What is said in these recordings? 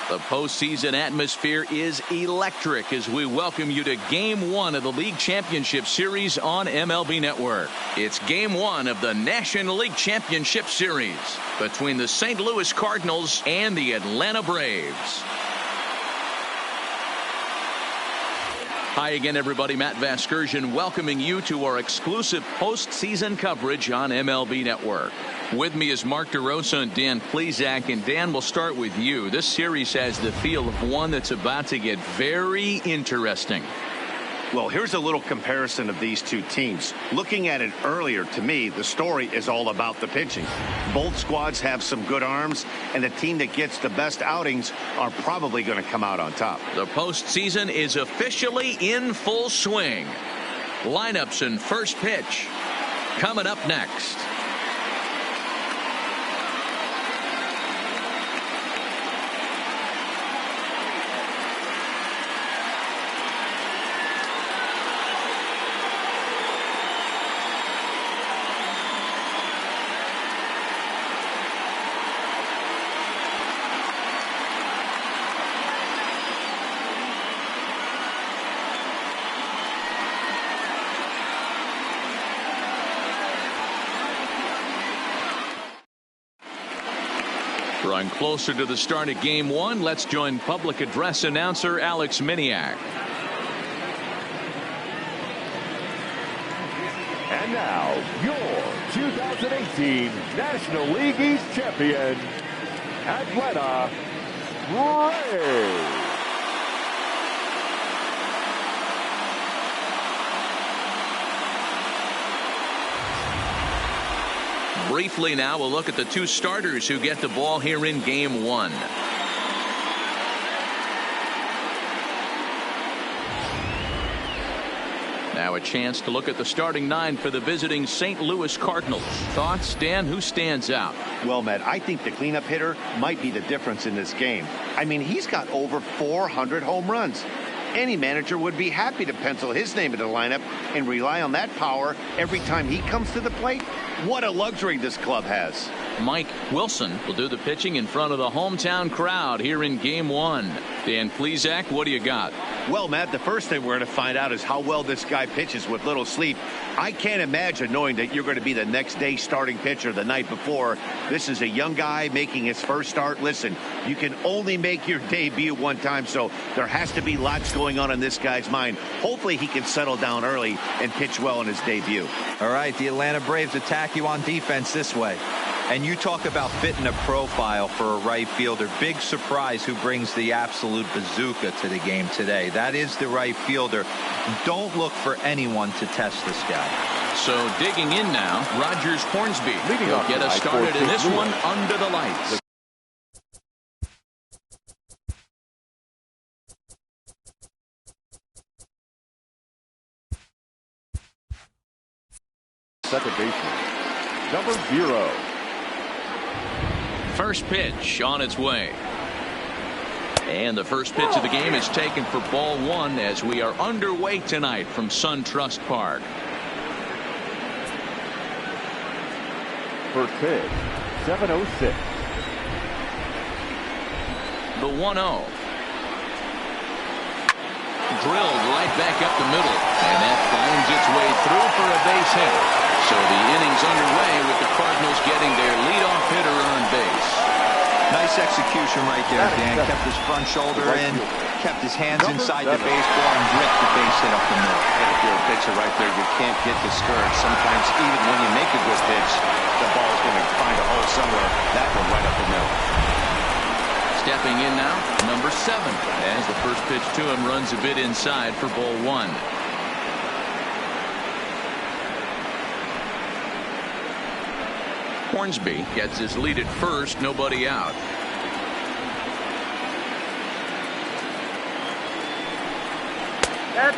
The postseason atmosphere is electric as we welcome you to Game 1 of the League Championship Series on MLB Network. It's Game 1 of the National League Championship Series between the St. Louis Cardinals and the Atlanta Braves. Hi again, everybody. Matt Vasgersian welcoming you to our exclusive postseason coverage on MLB Network. With me is Mark DeRosa and Dan Plesac. And Dan, we'll start with you. This series has the feel of one that's about to get very interesting. Well, here's a little comparison of these two teams. Looking at it earlier, to me, the story is all about the pitching. Both squads have some good arms, and the team that gets the best outings are probably going to come out on top. The postseason is officially in full swing. Lineups and first pitch coming up next. Drawing closer to the start of Game 1, let's join public address announcer Alex Miniak. And now, your 2018 National League East champion, Atlanta Braves. Briefly now, we'll look at the two starters who get the ball here in Game 1. Now a chance to look at the starting nine for the visiting St. Louis Cardinals. Thoughts, Dan? Who stands out? Well, Matt, I think the cleanup hitter might be the difference in this game. I mean, he's got over 400 home runs. Any manager would be happy to pencil his name in the lineup and rely on that power every time he comes to the plate. What a luxury this club has. Mike Wilson will do the pitching in front of the hometown crowd here in Game 1. Dan Plesac, what do you got? Well, Matt, the first thing we're going to find out is how well this guy pitches with little sleep. I can't imagine knowing that you're going to be the next day starting pitcher the night before. This is a young guy making his first start. Listen, you can only make your debut one time, so there has to be lots going on in this guy's mind. Hopefully he can settle down early and pitch well in his debut. All right, the Atlanta Braves attack you on defense this way. And you talk about fitting a profile for a right fielder. Big surprise who brings the absolute bazooka to the game today. That is the right fielder. Don't look for anyone to test this guy. So digging in now, Rogers Hornsby will get us started in this one under the lights. Second baseman, number 0. First pitch on its way. And the first pitch of the game is taken for ball 1 as we are underway tonight from SunTrust Park. First pitch, 7:06. The 1-0. Drilled right back up the middle. And that finds its way through for a base hit. So the inning's underway with the Cardinals getting their leadoff hitter on base. Nice execution right there, Dan. Kept his front shoulder in, kept his hands inside the baseball, and ripped the base hit up the middle. And if you're a pitcher right there, you can't get discouraged. Sometimes even when you make a good pitch, the ball's going to find a hole somewhere. That one right up the middle. Stepping in now, number 7. As the first pitch to him runs a bit inside for ball 1. Hornsby gets his lead at first, nobody out.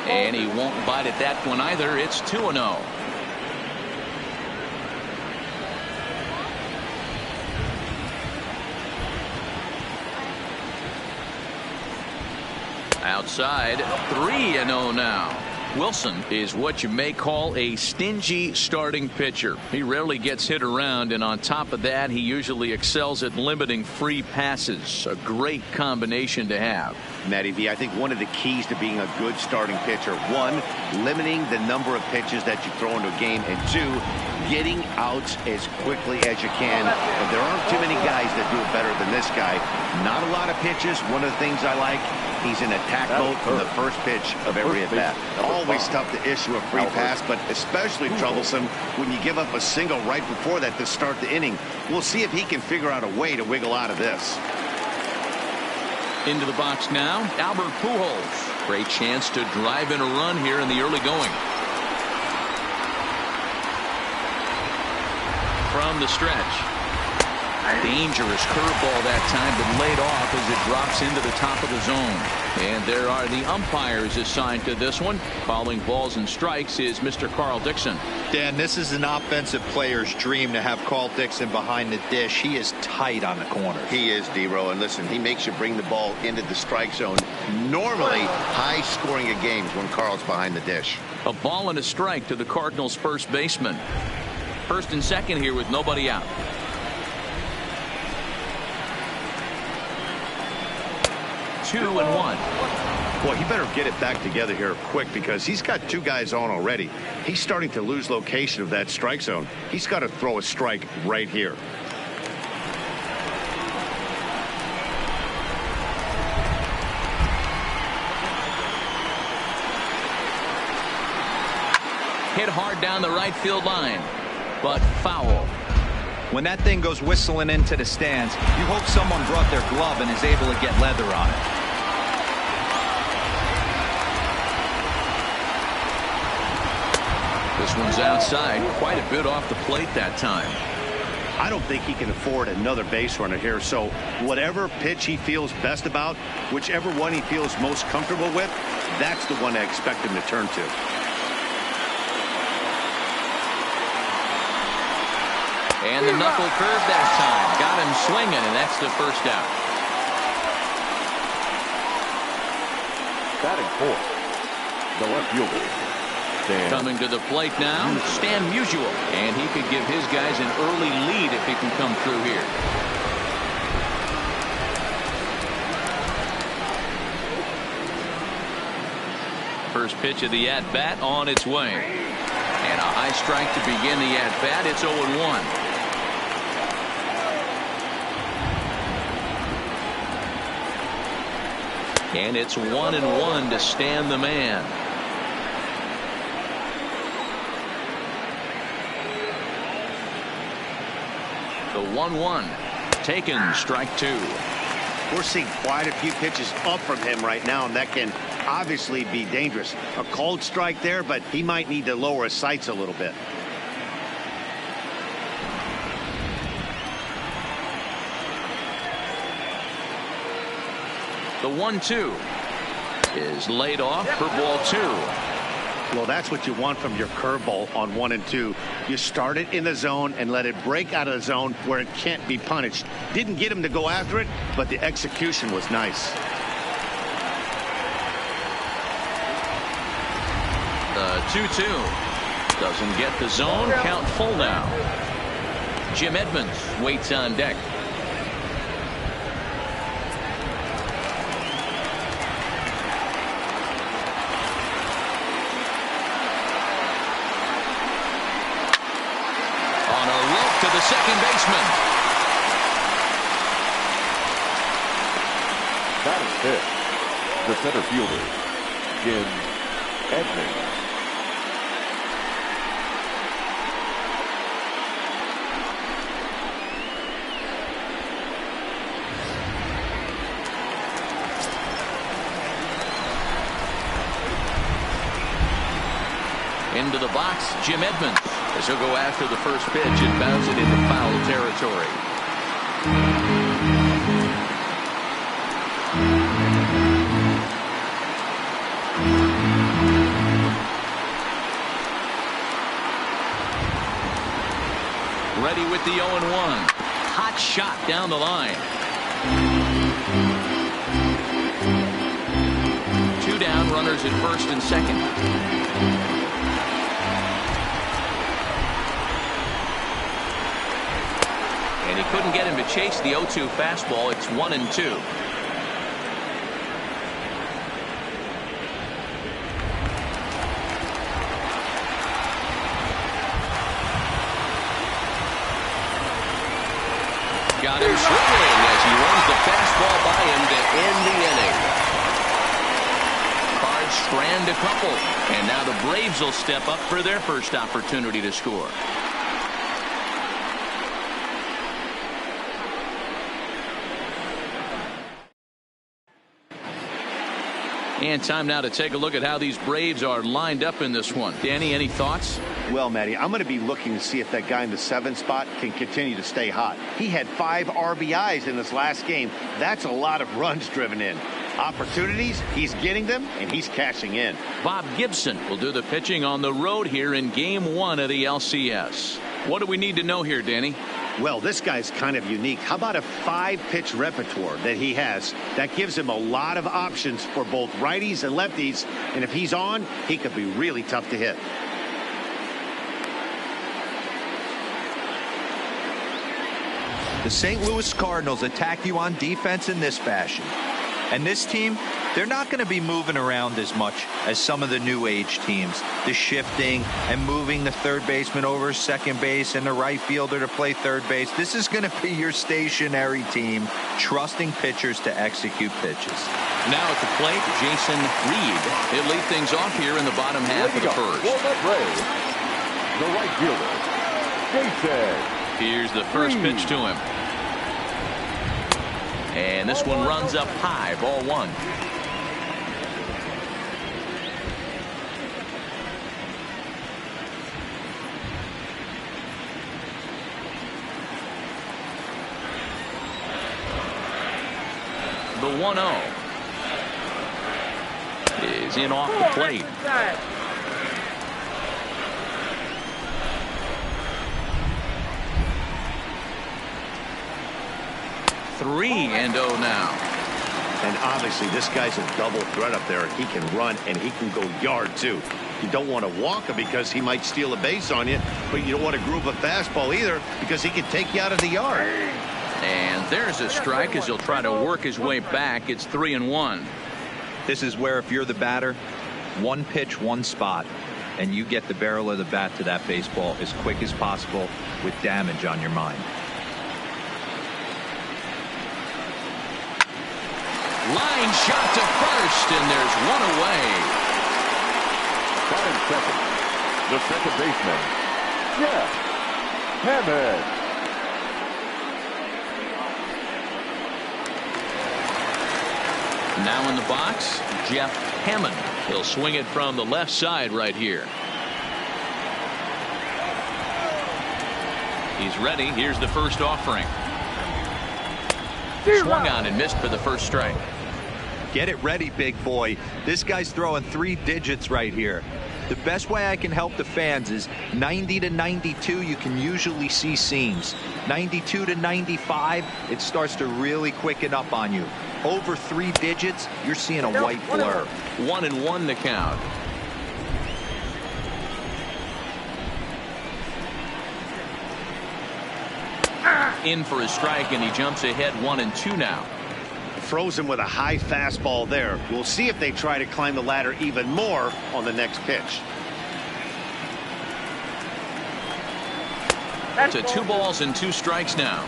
And he won't bite at that one either. It's 2-0. Outside, 3-0 now. Wilson is what you may call a stingy starting pitcher. He rarely gets hit around, and on top of that, he usually excels at limiting free passes. A great combination to have. Matty V, I think one of the keys to being a good starting pitcher, one, limiting the number of pitches that you throw into a game, and two, getting outs as quickly as you can. But there aren't too many guys that do it better than this guy. Not a lot of pitches. One of the things I like, he's in attack mode from the first pitch of every at-bat. Always tough to issue a free pass, but especially troublesome when you give up a single right before that to start the inning. We'll see if he can figure out a way to wiggle out of this. Into the box now, Albert Pujols. Great chance to drive in a run here in the early going. From the stretch. Dangerous curveball that time, but laid off as it drops into the top of the zone. And there are the umpires assigned to this one. Calling balls and strikes is Mr. Carl Dixon. Dan, this is an offensive player's dream to have Carl Dixon behind the dish. He is tight on the corners. He is, D-Row, and listen, he makes you bring the ball into the strike zone. Normally high scoring of games when Carl's behind the dish. A ball and a strike to the Cardinals first baseman. First and second here with nobody out. 2-1. Boy, he better get it back together here quick because he's got two guys on already. He's starting to lose location of that strike zone. He's got to throw a strike right here. Hit hard down the right field line, but foul. When that thing goes whistling into the stands, you hope someone brought their glove and is able to get leather on it. This one's outside, quite a bit off the plate that time. I don't think he can afford another base runner here, so whatever pitch he feels best about, whichever one he feels most comfortable with, that's the one I expect him to turn to. And the knuckle curve that time got him swinging, and that's the first out. Batting fourth, the left fielder. Coming to the plate now, Stan Musial, and he could give his guys an early lead if he can come through here. First pitch of the at-bat on its way. And a high strike to begin the at-bat. It's 0-1. And it's 1-1 to Stan the man. The 1-1 taken, strike two. We're seeing quite a few pitches up from him right now, and that can obviously be dangerous. A cold strike there, but he might need to lower his sights a little bit. The 1-2 is laid off for ball two. Well, that's what you want from your curveball on 1 and 2. You start it in the zone and let it break out of the zone where it can't be punished. Didn't get him to go after it, but the execution was nice. The 2-2 doesn't get the zone. Count full now. Jim Edmonds waits on deck. Second baseman. Batting fifth, the center fielder, Jim Edmonds. Into the box, Jim Edmonds. As he'll go after the first pitch and bounce it into foul territory. Ready with the 0-1. Hot shot down the line. 2 down, runners at first and second. And he couldn't get him to chase the 0-2 fastball. It's 1-2. Got him swinging as he runs the fastball by him to end the inning. Cards strand a couple, and now the Braves will step up for their first opportunity to score. And time now to take a look at how these Braves are lined up in this one. Danny, any thoughts? Well, Matty, I'm going to be looking to see if that guy in the 7th spot can continue to stay hot. He had 5 RBIs in this last game. That's a lot of runs driven in. Opportunities, he's getting them, and he's cashing in. Bob Gibson will do the pitching on the road here in Game 1 of the LCS. What do we need to know here, Danny? Well, this guy's kind of unique. How about a 5-pitch repertoire that he has? That gives him a lot of options for both righties and lefties. And if he's on, he could be really tough to hit. The St. Louis Cardinals attack you on defense in this fashion. And this team, they're not going to be moving around as much as some of the new age teams. The shifting and moving the third baseman over second base and the right fielder to play third base. This is going to be your stationary team, trusting pitchers to execute pitches. Now at the plate, Jason Reed. He'll lead things off here in the bottom half of the first. For the Braves, the right fielder, Jason. Here's the first pitch to him. And this one runs up high, ball 1. The 1-0 is in off the plate. Three and 0 now. And obviously this guy's a double threat up there. He can run and he can go yard too. You don't want to walk him because he might steal a base on you, but you don't want to groove a fastball either because he can take you out of the yard. And there's a strike as he'll try to work his way back. It's 3-1. This is where if you're the batter, one pitch, one spot, and you get the barrel of the bat to that baseball as quick as possible with damage on your mind. Line shot to first, and there's one away. Batting second, the second baseman, Jec Baseball. Now in the box, Jeff Hammond. He'll swing it from the left side right here. He's ready. Here's the first offering. Swung on and missed for the first strike. Get it ready, big boy. This guy's throwing 3 digits right here. The best way I can help the fans is 90 to 92. You can usually see seams. 92 to 95, it starts to really quicken up on you. Over 3 digits, you're seeing a white blur. 1-1 to count. In for a strike, and he jumps ahead 1-2 now. Frozen with a high fastball there. We'll see if they try to climb the ladder even more on the next pitch. To 2 balls and 2 strikes now.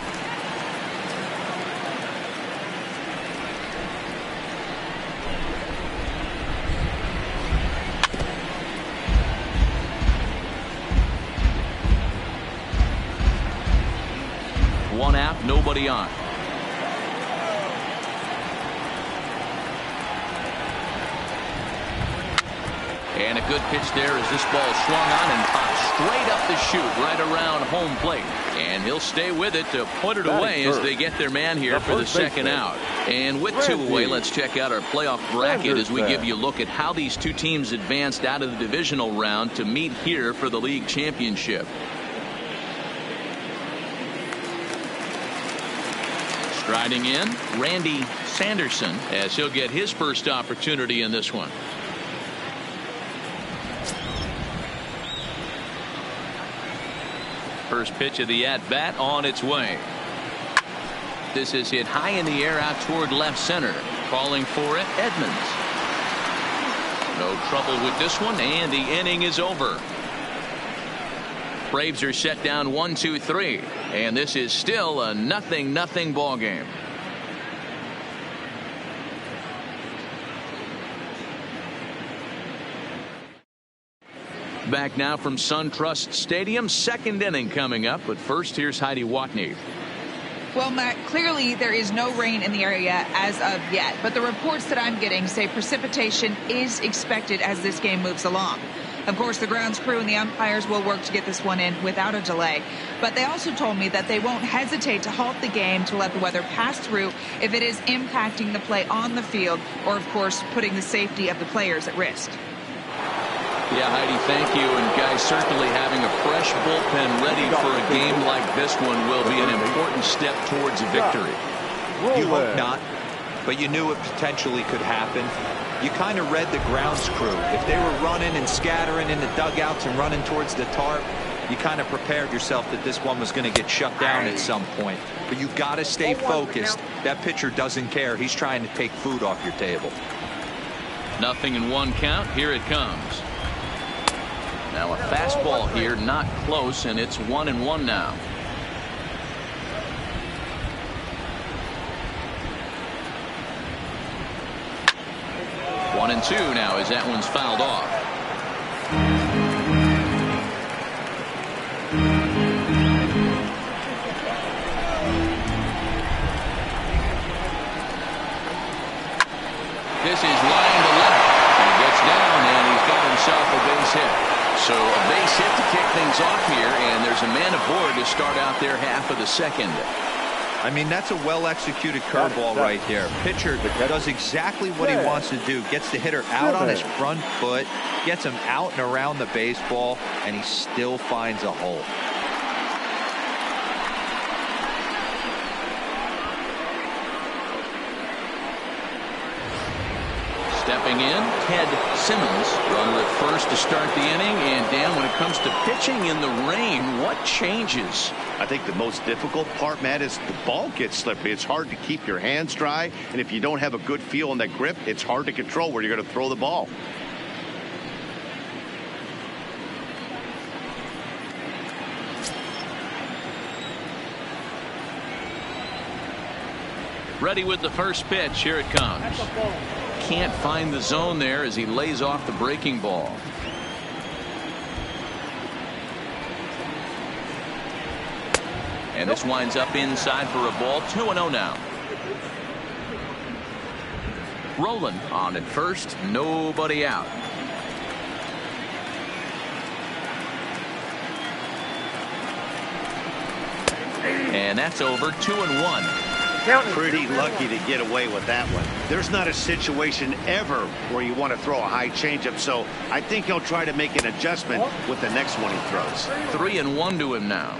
One out, nobody on. And a good pitch there as this ball swung on and popped straight up the chute right around home plate. And he'll stay with it to put it away as they get their man here for the second out. And with 2 away, let's check out our playoff bracket as we give you a look at how these 2 teams advanced out of the divisional round to meet here for the league championship. Striding in, Randy Sanderson, as he'll get his first opportunity in this one. First pitch of the at-bat on its way. This is hit high in the air out toward left center. Calling for it, Edmonds. No trouble with this one, and the inning is over. Braves are set down 1-2-3, and this is still a 0-0 ball game. Back now from SunTrust Stadium, second inning coming up, but first here's Heidi Watney. Well, Matt, clearly there is no rain in the area as of yet, but the reports that I'm getting say precipitation is expected as this game moves along. Of course, the grounds crew and the umpires will work to get this one in without a delay, but they also told me that they won't hesitate to halt the game to let the weather pass through if it is impacting the play on the field or, of course, putting the safety of the players at risk. Yeah, Heidi, thank you. And guys, certainly having a fresh bullpen ready for a game like this one will be an important step towards a victory. You hope not, but you knew it potentially could happen. You kind of read the grounds crew. If they were running and scattering in the dugouts and running towards the tarp, you kind of prepared yourself that this one was going to get shut down at some point. But you've got to stay focused. That pitcher doesn't care. He's trying to take food off your table. 0-1 count. Here it comes. Now a fastball here, not close, and it's 1-1 now. One and two now as that one's fouled off. This is line to left. He gets down and he's got himself a base hit. So a base hit to kick things off here, and there's a man aboard to start out their half of the second. I mean, that's a well-executed curveball right there. Pitcher does exactly what he wants to do. Gets the hitter out on his front foot, gets him out and around the baseball, and he still finds a hole. Stepping in, Ted Simmons, runner at first to start the inning. And Dan, when it comes to pitching in the rain, what changes? I think the most difficult part, Matt, is the ball gets slippery. It's hard to keep your hands dry, and if you don't have a good feel on that grip, it's hard to control where you're going to throw the ball. Ready with the first pitch. Here it comes. Can't find the zone there as he lays off the breaking ball. And this winds up inside for a ball. 2-0 now. Rolling on at first, nobody out. And that's over. 2-1. Pretty lucky to get away with that one. There's not a situation ever where you want to throw a high changeup, so I think he'll try to make an adjustment with the next one he throws. 3-1 to him now.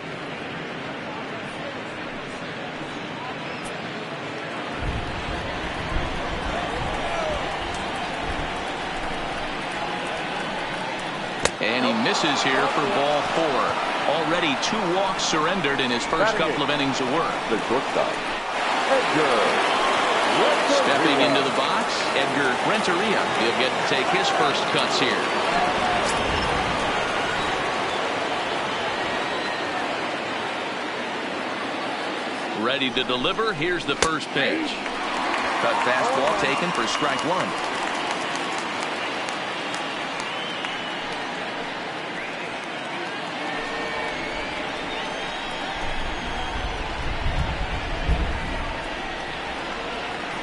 And he misses here for ball 4. Already 2 walks surrendered in his first couple of innings of work. The shortstop, Stepping into the box, Edgar Renteria. He'll get to take his first cuts here. Ready to deliver. Here's the first pitch. Cut fastball taken for strike 1.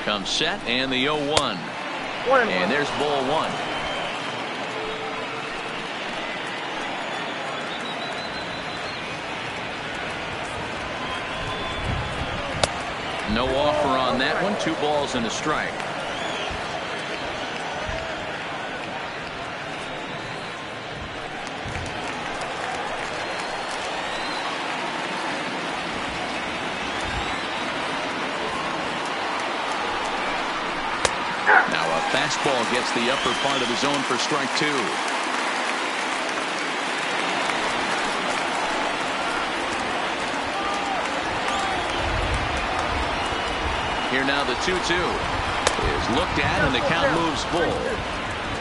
Comes set and the 0-1. And there's ball 1. No offer on that one. 2 balls and a strike. Now a fastball gets the upper part of the zone for strike 2. Here now the 2-2 is looked at, and the count moves full.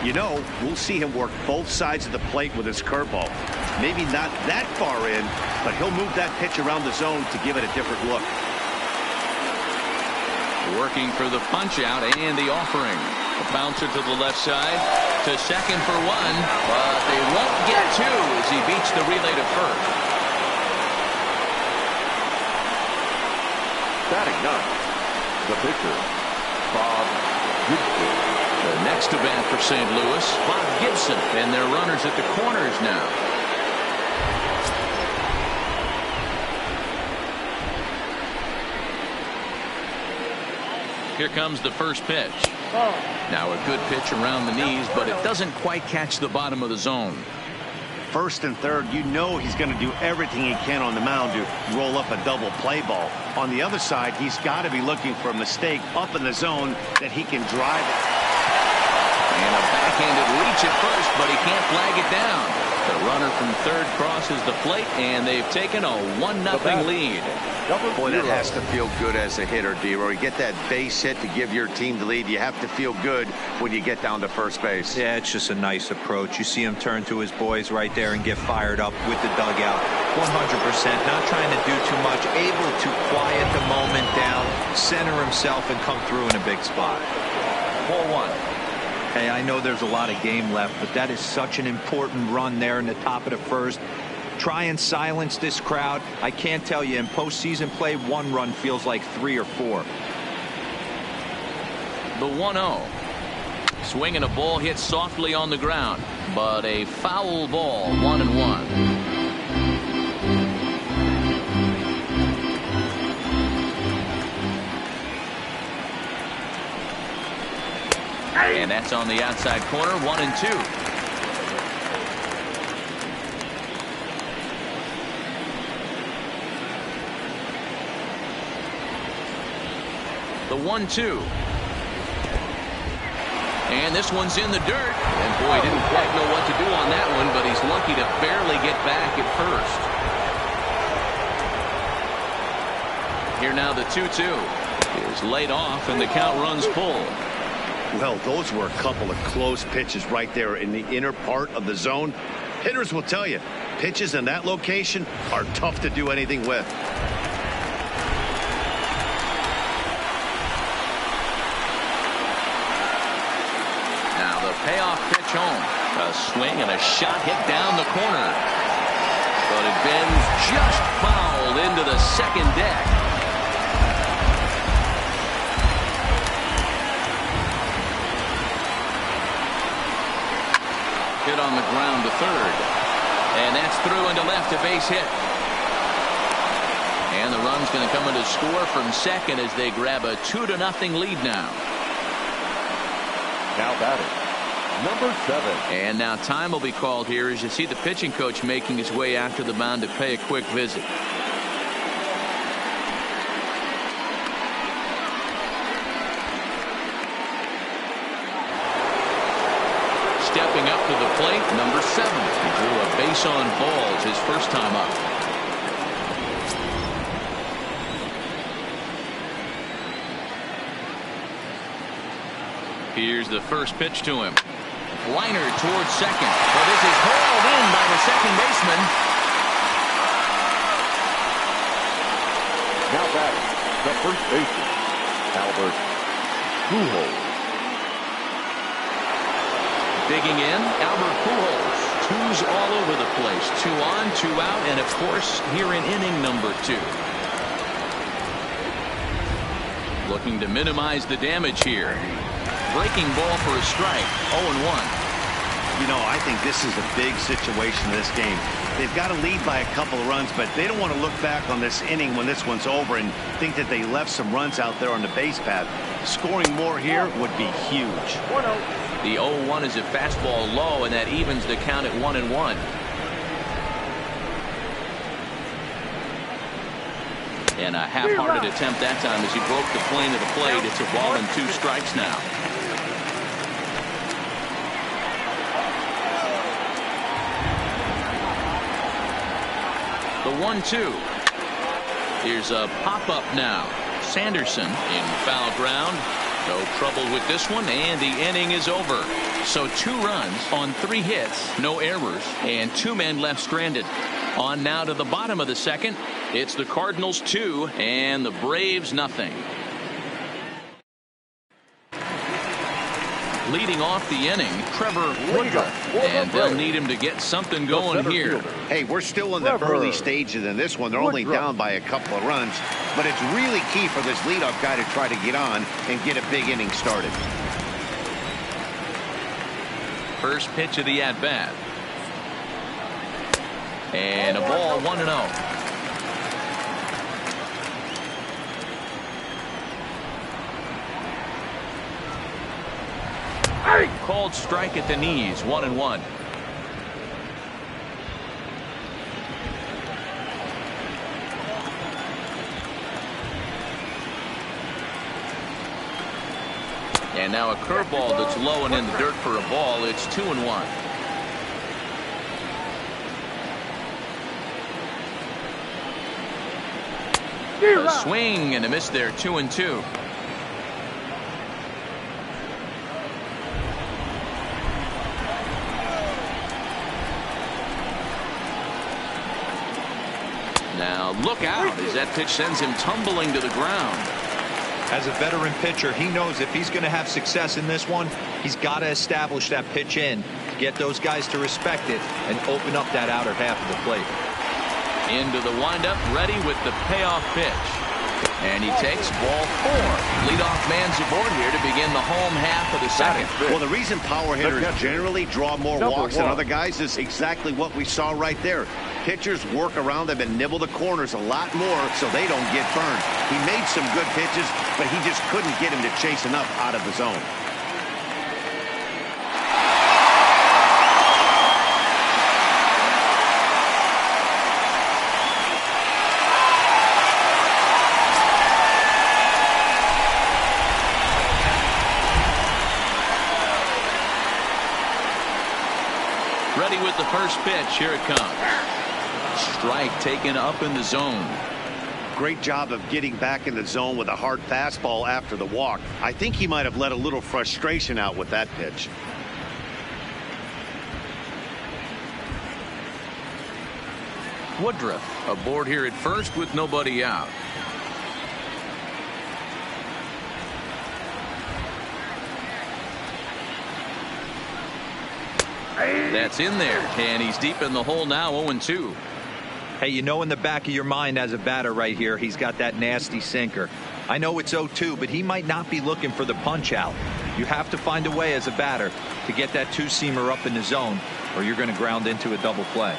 You know, we'll see him work both sides of the plate with his curveball. Maybe not that far in, but he'll move that pitch around the zone to give it a different look. Working for the punch out and the offering. A bouncer to the left side, to second for one, but they won't get two as he beats the relay to first. Batting ninth, the pitcher, Bob Gibson. The next to bat for St. Louis, Bob Gibson, and their runners at the corners now. Here comes the first pitch. Now a good pitch around the knees, but it doesn't quite catch the bottom of the zone. First and third, you know he's going to do everything he can on the mound to roll up a double play ball. On the other side, he's got to be looking for a mistake up in the zone that he can drive it. And a backhanded reach at first, but he can't flag it down. The runner from third crosses the plate, and they've taken a 1-0 lead. Boy, that has to feel good as a hitter, D-Roy. You get that base hit to give your team the lead. You have to feel good when you get down to first base. Yeah, it's just a nice approach. You see him turn to his boys right there and get fired up with the dugout. 100%, not trying to do too much, able to quiet the moment down, center himself, and come through in a big spot. 4-1. Hey, I know there's a lot of game left, but that is such an important run there in the top of the first. Try and silence this crowd. I can't tell you, in postseason play, one run feels like 3 or 4. The 1-0. Swing and a ball hit softly on the ground, but a foul ball, 1-1. And that's on the outside corner, 1-2. The 1-2. And this one's in the dirt. And boy, didn't quite know what to do on that one, but he's lucky to barely get back at first. Here now the 2-2 is laid off, and the count runs full. Well, those were a couple of close pitches right there in the inner part of the zone. Hitters will tell you, pitches in that location are tough to do anything with. Now the payoff pitch home. A swing and a shot hit down the corner. But it bends just foul into the second deck. Hit on the ground to third, and that's through into left, a base hit, and the run's going to come in to score from second as they grab a 2-0 lead now. Now batting, number 7. And now time will be called here as you see the pitching coach making his way after the mound to pay a quick visit. Stepping up to the plate, number 7. He drew a base on balls his first time up. Here's the first pitch to him. Liner towards second. But this is hauled in by the second baseman. Now batting, the first baseman, Albert Pujols. Digging in, Albert Pujols. 2s all over the place. 2 on, 2 out, and of course here in inning number 2. Looking to minimize the damage here. Breaking ball for a strike. 0-1. You know, I think this is a big situation in this game. They've got to lead by a couple of runs, but they don't want to look back on this inning when this one's over and think that they left some runs out there on the base path. Scoring more here would be huge. The 0-1 is a fastball low, and that evens the count at 1-1. And a half-hearted attempt that time as he broke the plane of the plate. It's a ball and 2 strikes now. The 1-2. Here's a pop-up now. Sanderson in foul ground. No trouble with this one, and the inning is over. So 2 runs on 3 hits, no errors, and 2 men left stranded. On now to the bottom of the second. It's the Cardinals 2 and the Braves nothing. Leading off the inning, Trevor Woodruff, and they'll need him to get something going here. Hey, we're still in the early stages in this one. They're only down by a couple of runs, but it's really key for this leadoff guy to try to get on and get a big inning started. First pitch of the at-bat. And a ball, 1-0. Called strike at the knees, 1-1. And now a curveball that's low and in the dirt for a ball. It's 2-1. A swing and a miss there, 2-2. Now look out as that pitch sends him tumbling to the ground. As a veteran pitcher, he knows if he's going to have success in this one, he's got to establish that pitch in, get those guys to respect it, and open up that outer half of the plate. Into the windup, ready with the payoff pitch. And he takes ball 4. Leadoff man's aboard here to begin the home half of the second. Well, the reason power hitters generally draw more walks than other guys is exactly what we saw right there. Pitchers work around them and nibble the corners a lot more so they don't get burned. He made some good pitches, but he just couldn't get him to chase enough out of the zone. Ready with the first pitch. Here it comes. Strike taken up in the zone. Great job of getting back in the zone with a hard fastball after the walk. I think he might have let a little frustration out with that pitch. Woodruff aboard here at first with nobody out. That's in there, and he's deep in the hole now, 0-2. Hey, you know in the back of your mind as a batter right here, he's got that nasty sinker. I know it's 0-2, but he might not be looking for the punch out. You have to find a way as a batter to get that 2-seamer up in the zone, or you're going to ground into a double play.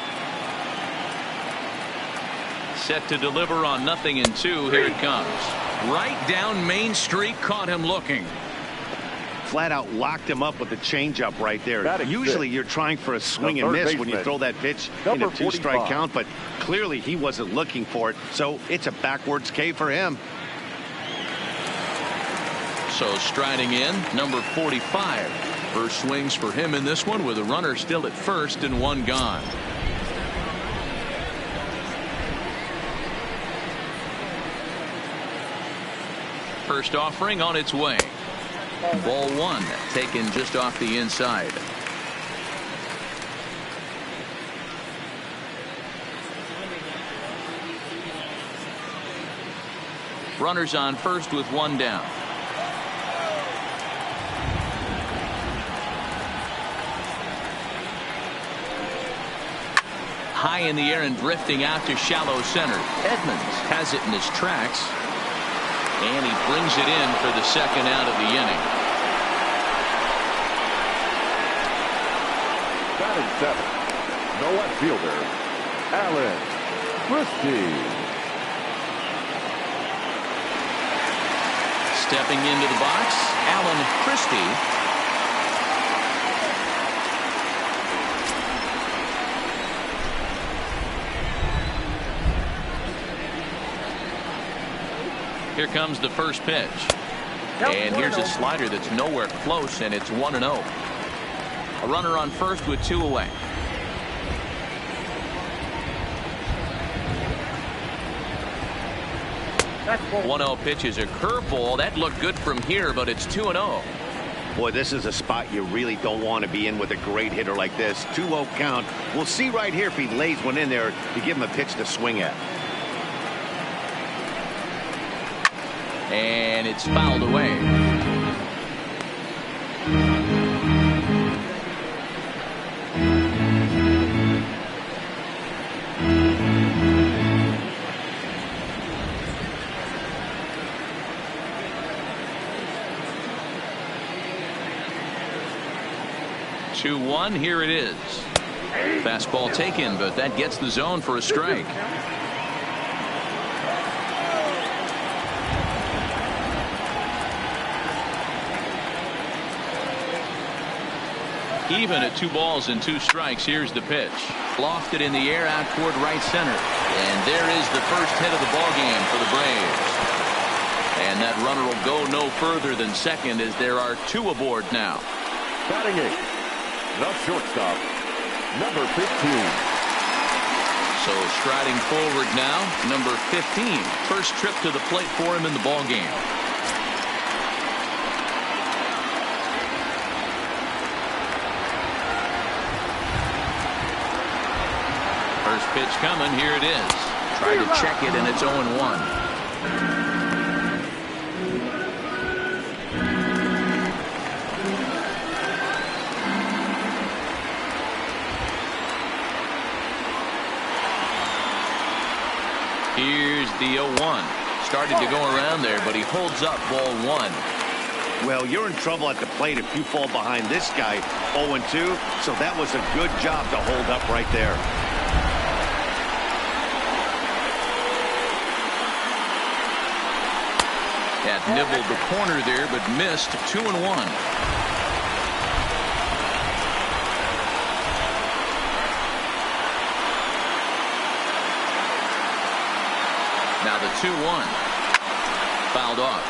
Set to deliver on 0-2. Here it comes. Right down Main Street, caught him looking. Flat out locked him up with a changeup right there. Usually you're trying for a swing and miss when you throw that pitch in a 2-strike count, but clearly he wasn't looking for it, so it's a backwards K for him. So striding in, number 45. First swings for him in this one with a runner still at first and 1 gone. First offering on its way. Ball 1 taken just off the inside. Runners on first with 1 down. High in the air and drifting out to shallow center. Edmonds has it in his tracks. And he brings it in for the second out of the inning. Batting 7, the left fielder, Alan Christie. Stepping into the box, Alan Christie. Here comes the first pitch. And here's a slider that's nowhere close, and it's 1-0. A runner on first with 2 away. 1-0 pitch is a curveball. That looked good from here, but it's 2-0. Boy, this is a spot you really don't want to be in with a great hitter like this. 2-0 count. We'll see right here if he lays one in there to give him a pitch to swing at. And it's fouled away. Two-one, here it is. Fastball taken, but that gets the zone for a strike. Even at 2 balls and 2 strikes, here's the pitch. Lofted in the air out toward right center. And there is the first hit of the ball game for the Braves. And that runner will go no further than second as there are 2 aboard now. Batting 8, the shortstop, number 15. So striding forward now, number 15. First trip to the plate for him in the ball game. First pitch coming, here it is. Try to check it, and it's 0-1. Here's the 0-1. Started to go around there, but he holds up ball 1. Well, you're in trouble at the plate if you fall behind this guy 0-2. So that was a good job to hold up right there. That nibbled the corner there, but missed. 2-1. Now the 2-1. Fouled off.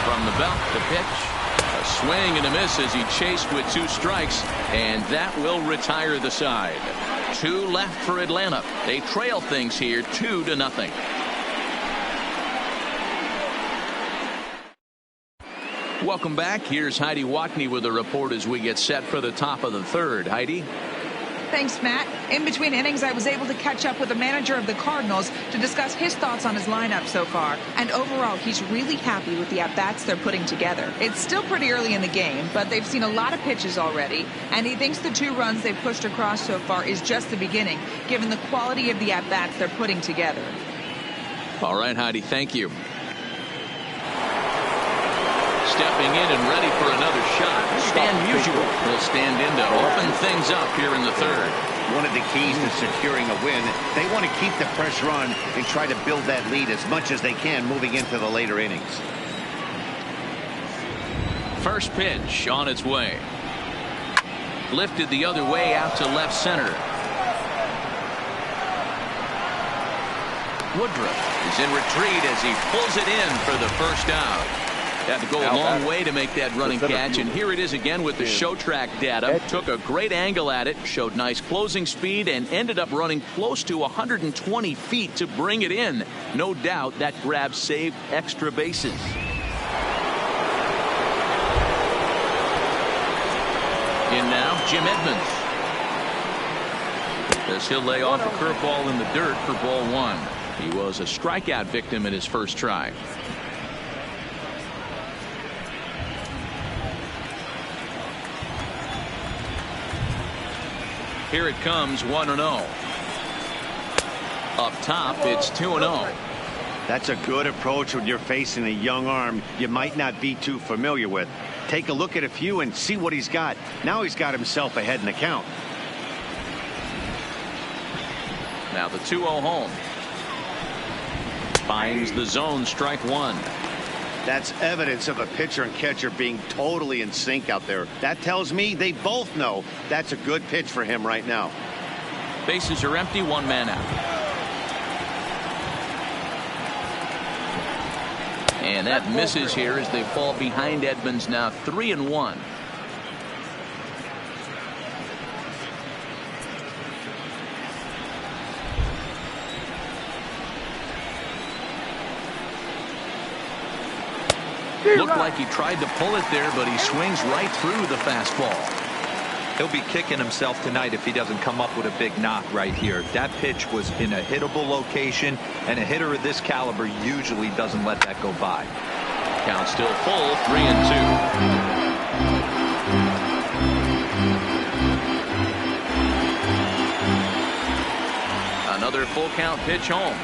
From the belt, the pitch. A swing and a miss as he chased with 2 strikes, and that will retire the side. 2 left for Atlanta. They trail things here 2-0. Welcome back. Here's Heidi Watney with a report as we get set for the top of the 3rd. Heidi. Thanks, Matt. In between innings, I was able to catch up with the manager of the Cardinals to discuss his thoughts on his lineup so far. And overall, he's really happy with the at-bats they're putting together. It's still pretty early in the game, but they've seen a lot of pitches already. And he thinks the 2 runs they've pushed across so far is just the beginning, given the quality of the at-bats they're putting together. All right, Heidi, thank you. Stepping in and ready for another shot. Stan Musial will stand in to open things up here in the 3rd. One of the keys to securing a win, they want to keep the pressure on and try to build that lead as much as they can moving into the later innings. First pitch on its way. Lifted the other way out to left center. Woodruff is in retreat as he pulls it in for the first out. Had to go a long way to make that running catch, and here it is again with the show track data. Took a great angle at it, showed nice closing speed, and ended up running close to 120 feet to bring it in. No doubt that grab saved extra bases. In now, Jim Edmonds. As he'll lay off a curveball in the dirt for ball 1. He was a strikeout victim in his first try. Here it comes, 1-0. Up top, it's 2-0. That's a good approach when you're facing a young arm you might not be too familiar with. Take a look at a few and see what he's got. Now he's got himself ahead in the count. Now the 2-0 home. Finds the zone, strike 1. That's evidence of a pitcher and catcher being totally in sync out there. That tells me they both know that's a good pitch for him right now. Bases are empty, 1 man out. And that misses here as they fall behind Edmonds, now 3-1. Looked like he tried to pull it there, but he swings right through the fastball. He'll be kicking himself tonight if he doesn't come up with a big knock right here. That pitch was in a hittable location, and a hitter of this caliber usually doesn't let that go by. Count still full, 3-2. Another full count pitch home.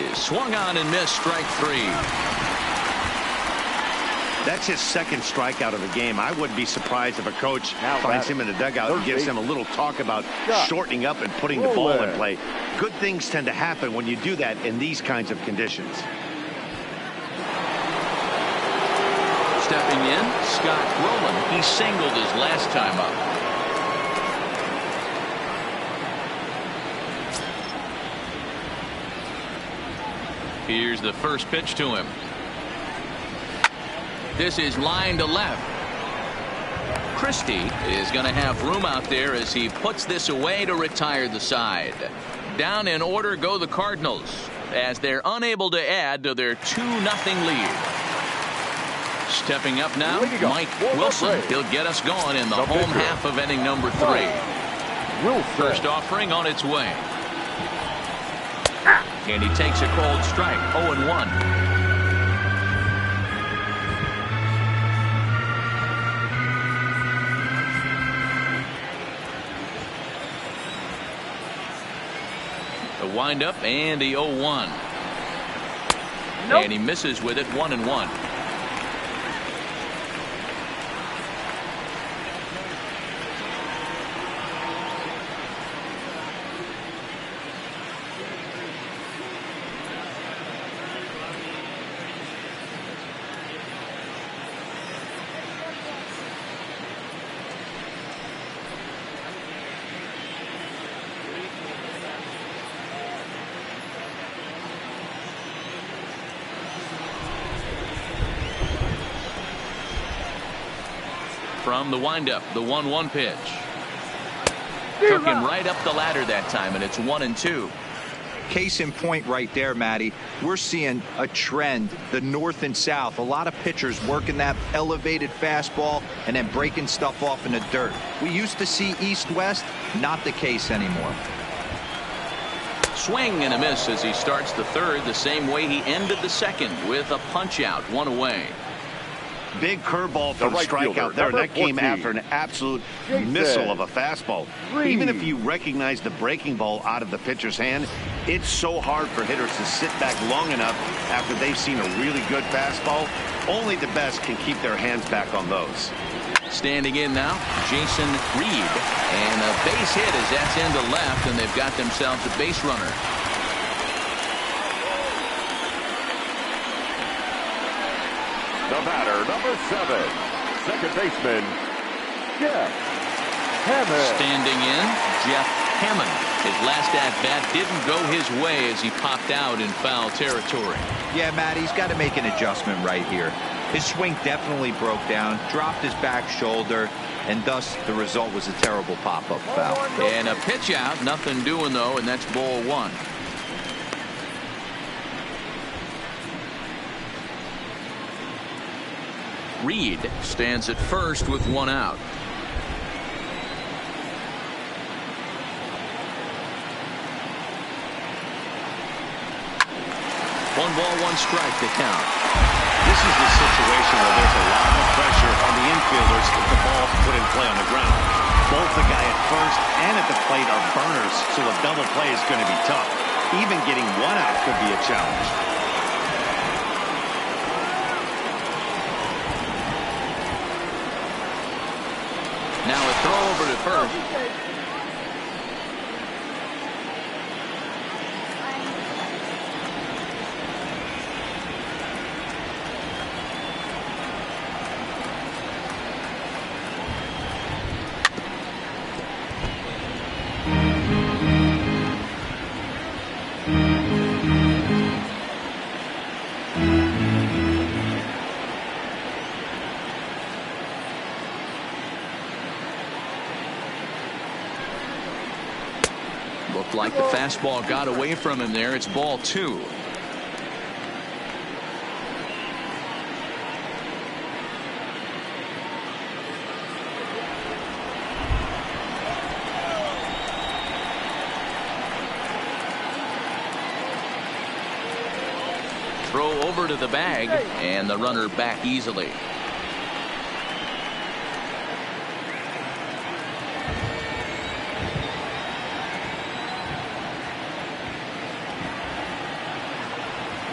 Is swung on and missed, strike 3. That's his second strikeout of the game. I wouldn't be surprised if a coach finds him in the dugout and gives him a little talk about shortening up and putting the ball in play. Good things tend to happen when you do that in these kinds of conditions. Stepping in, Scott Rowland. He singled his last time up. Here's the first pitch to him. This is line to left. Christie is going to have room out there as he puts this away to retire the side. Down in order go the Cardinals as they're unable to add to their 2-0 lead. Stepping up now, Mike Wilson. He'll get us going in the home half of inning number 3. First offering on its way. And he takes a cold strike, 0-1. The windup and the 0-1. And he misses with it, 1-1. From the windup, the 1-1 pitch. Took him right up the ladder that time, and it's 1-2. Case in point right there, Matty. We're seeing a trend, the north and south. A lot of pitchers working that elevated fastball and then breaking stuff off in the dirt. We used to see east-west, not the case anymore. Swing and a miss as he starts the third the same way he ended the second with a punch out, 1 away. Big curveball from strikeout there. That came after an absolute missile of a fastball. Even if you recognize the breaking ball out of the pitcher's hand, it's so hard for hitters to sit back long enough after they've seen a really good fastball. Only the best can keep their hands back on those. Standing in now, Jason Reed. And a base hit as that's into left, and they've got themselves a base runner. The batter, number 7, second baseman, Jec Hammond. Standing in, Jeff Hammond. His last at-bat didn't go his way as he popped out in foul territory. Yeah, Matt, he's got to make an adjustment right here. His swing definitely broke down, dropped his back shoulder, and thus the result was a terrible pop-up foul. And a pitch out, nothing doing though, and that's ball 1. Reed stands at first with 1 out. 1 ball, 1 strike to count. This is the situation where there's a lot of pressure on the infielders if the ball's put in play on the ground. Both the guy at first and at the plate are burners, so a double play is going to be tough. Even getting 1 out could be a challenge. Now a throw over to first. Looked like the fastball got away from him there. It's ball 2. Throw over to the bag, and the runner back easily.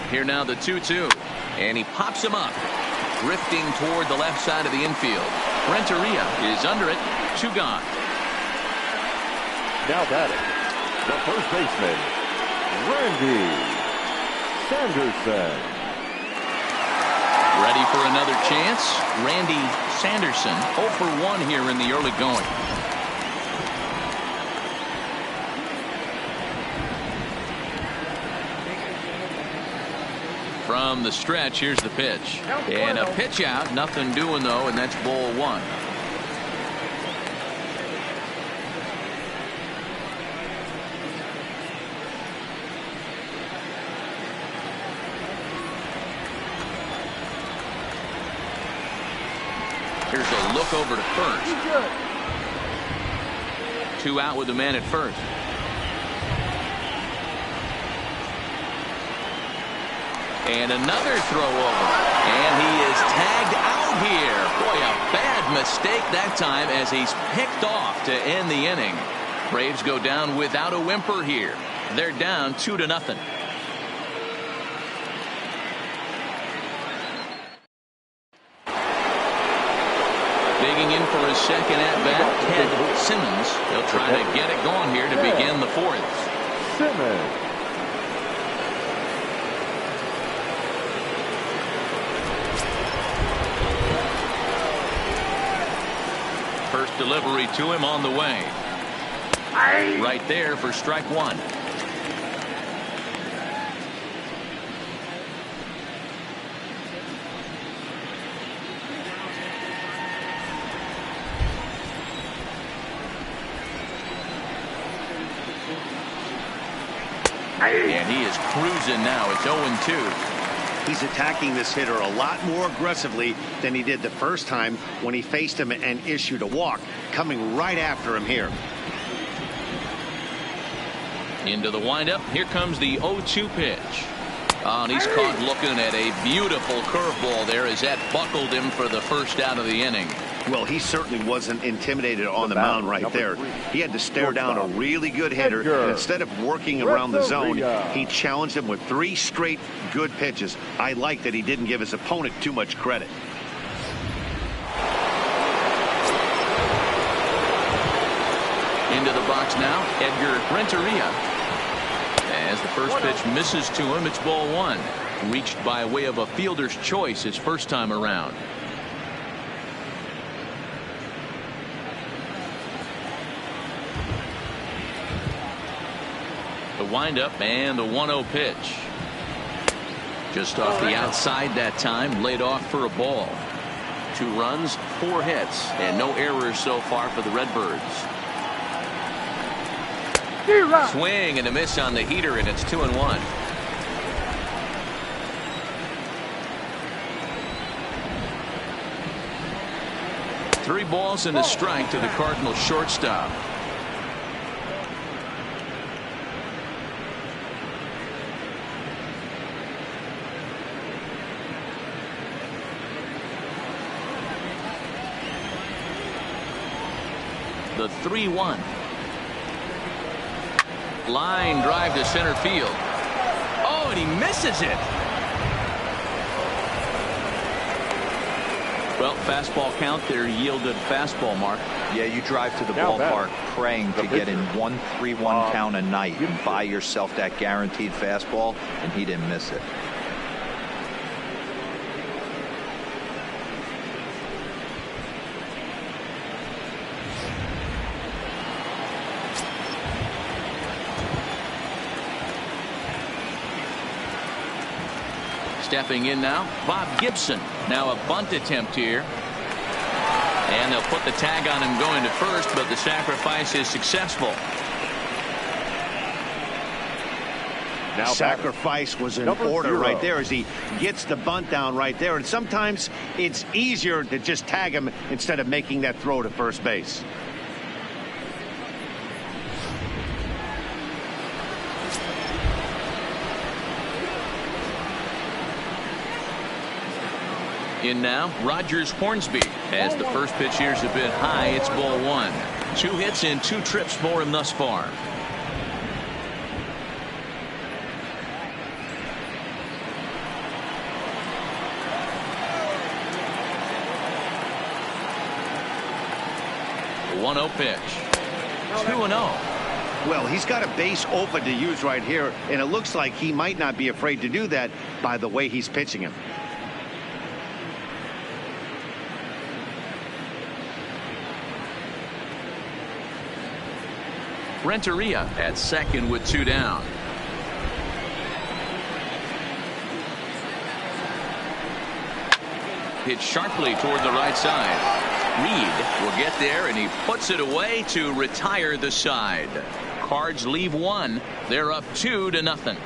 Here now the 2-2, and he pops him up, drifting toward the left side of the infield. Renteria is under it. 2 gone. Now batting, the first baseman, Randy Sanderson. Ready for another chance. Randy Sanderson 0 for 1 here in the early going. From the stretch, here's the pitch. And a pitch out. Nothing doing, though, and that's ball 1. Here's a look over to first. 2 out with the man at first. And another throw over. And he is tagged out here. Boy, a bad mistake that time as he's picked off to end the inning. Braves go down without a whimper here. They're down 2-0. Digging in for his second at-bat, Ted Simmons. He'll try to get it going here to begin the 4th. Simmons. First delivery to him on the way. Right there for strike 1. And he is cruising now. It's 0-2. He's attacking this hitter a lot more aggressively than he did the first time when he faced him and issued a walk. Coming right after him here. Into the windup. Here comes the 0-2 pitch. And he's caught looking at a beautiful curveball there as that buckled him for the first out of the inning. Well, he certainly wasn't intimidated on the mound right there. He had to stare down a really good hitter. And instead of working around the zone, he challenged him with 3 straight good pitches. I like that he didn't give his opponent too much credit. Into the box now, Edgar Renteria. As the first pitch misses to him, it's ball 1. Reached by way of a fielder's choice his first time around. The windup and the 1-0 pitch. Just off the outside that time, laid off for a ball. 2 runs, 4 hits, and no errors so far for the Redbirds. Swing and a miss on the heater, and it's 2-1. Three balls and a strike to the Cardinals shortstop. The 3-1. Line drive to center field. Oh, and he misses it. Well, fastball count there yielded fastball, Mark. Yeah, you drive to the ballpark praying to get in 1-3-1 count a night and buy yourself that guaranteed fastball, and he didn't miss it. Stepping in now, Bob Gibson. Now a bunt attempt here. And they'll put the tag on him going to first, but the sacrifice is successful. Now sacrifice was in number order 0. right there as he gets the bunt down right there. And sometimes it's easier to just tag him instead of making that throw to first base. In now, Rogers Hornsby. As the first pitch here's a bit high, it's ball 1. 2 hits and 2 trips for him thus far. The 1-0 pitch. 2-0. Well, he's got a base open to use right here, and it looks like he might not be afraid to do that by the way he's pitching him. Renteria at second with 2 down. Hit sharply toward the right side. Reed will get there, and he puts it away to retire the side. Cards leave 1. They're up 2-0.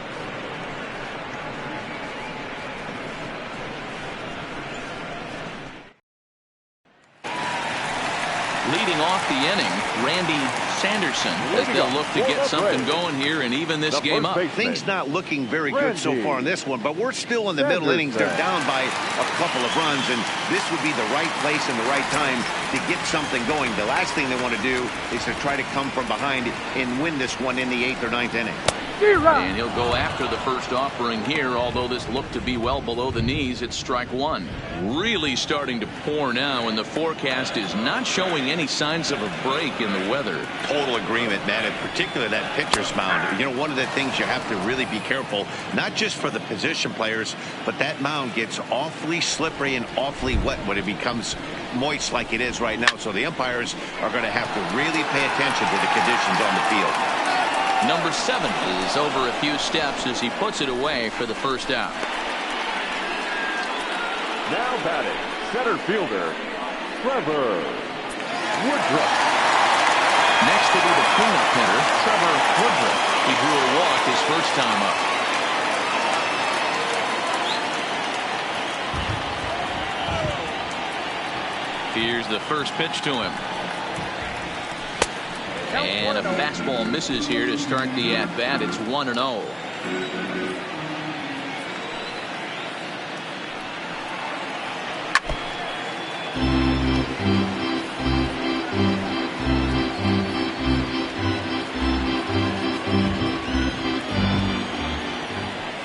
Leading off the inning, Randy Sanderson, as they'll look to get something going here and even this game up. Things not looking very good so far in this one, but we're still in the middle innings. They're down by a couple of runs, and this would be the right place and the right time to get something going. The last thing they want to do is to try to come from behind and win this one in the 8th or 9th inning. And he'll go after the first offering here, although this looked to be well below the knees. It's strike 1. Really starting to pour now, and the forecast is not showing any signs of a break in the weather. Total agreement, man, and particularly that pitcher's mound. You know, one of the things you have to really be careful, not just for the position players, but that mound gets awfully slippery and awfully wet when it becomes moist like it is right now. So the umpires are going to have to really pay attention to the conditions on the field. Number 7 is over a few steps as he puts it away for the first out. Now batting, center fielder, Trevor Woodruff. Next to be the cleanup hitter, Trevor Woodruff. He drew a walk his first time up. Here's the first pitch to him. And a fastball misses here to start the at-bat. It's 1-0.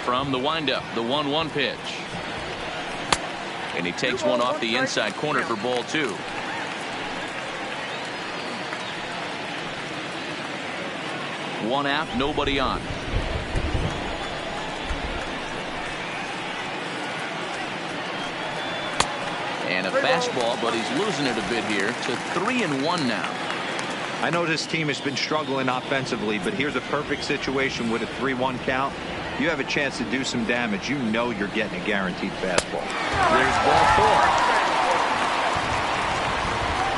From the windup, the 1-1 pitch. And he takes one off the inside corner for ball 2. One out, nobody on. And a fastball, but he's losing it a bit here to 3-1 now. I know this team has been struggling offensively, but here's a perfect situation with a 3-1 count. You have a chance to do some damage. You know you're getting a guaranteed fastball. There's ball 4.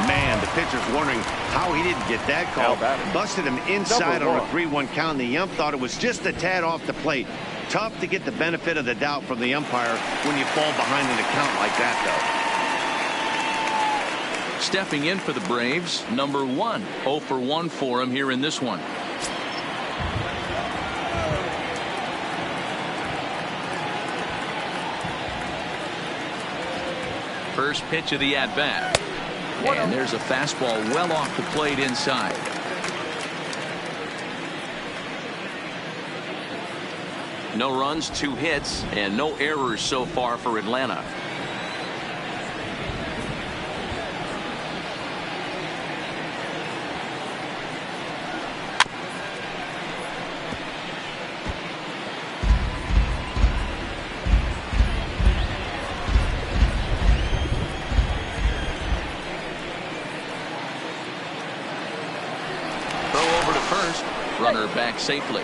Man, the pitcher's wondering how he didn't get that call. Busted him inside on a 3-1 count. The ump thought it was just a tad off the plate. Tough to get the benefit of the doubt from the umpire when you fall behind in a count like that, though. Stepping in for the Braves, number 1. 0 for 1 for him here in this one. First pitch of the at-bat. And there's a fastball well off the plate inside. No runs, 2 hits, and no errors so far for Atlanta. Runner back safely.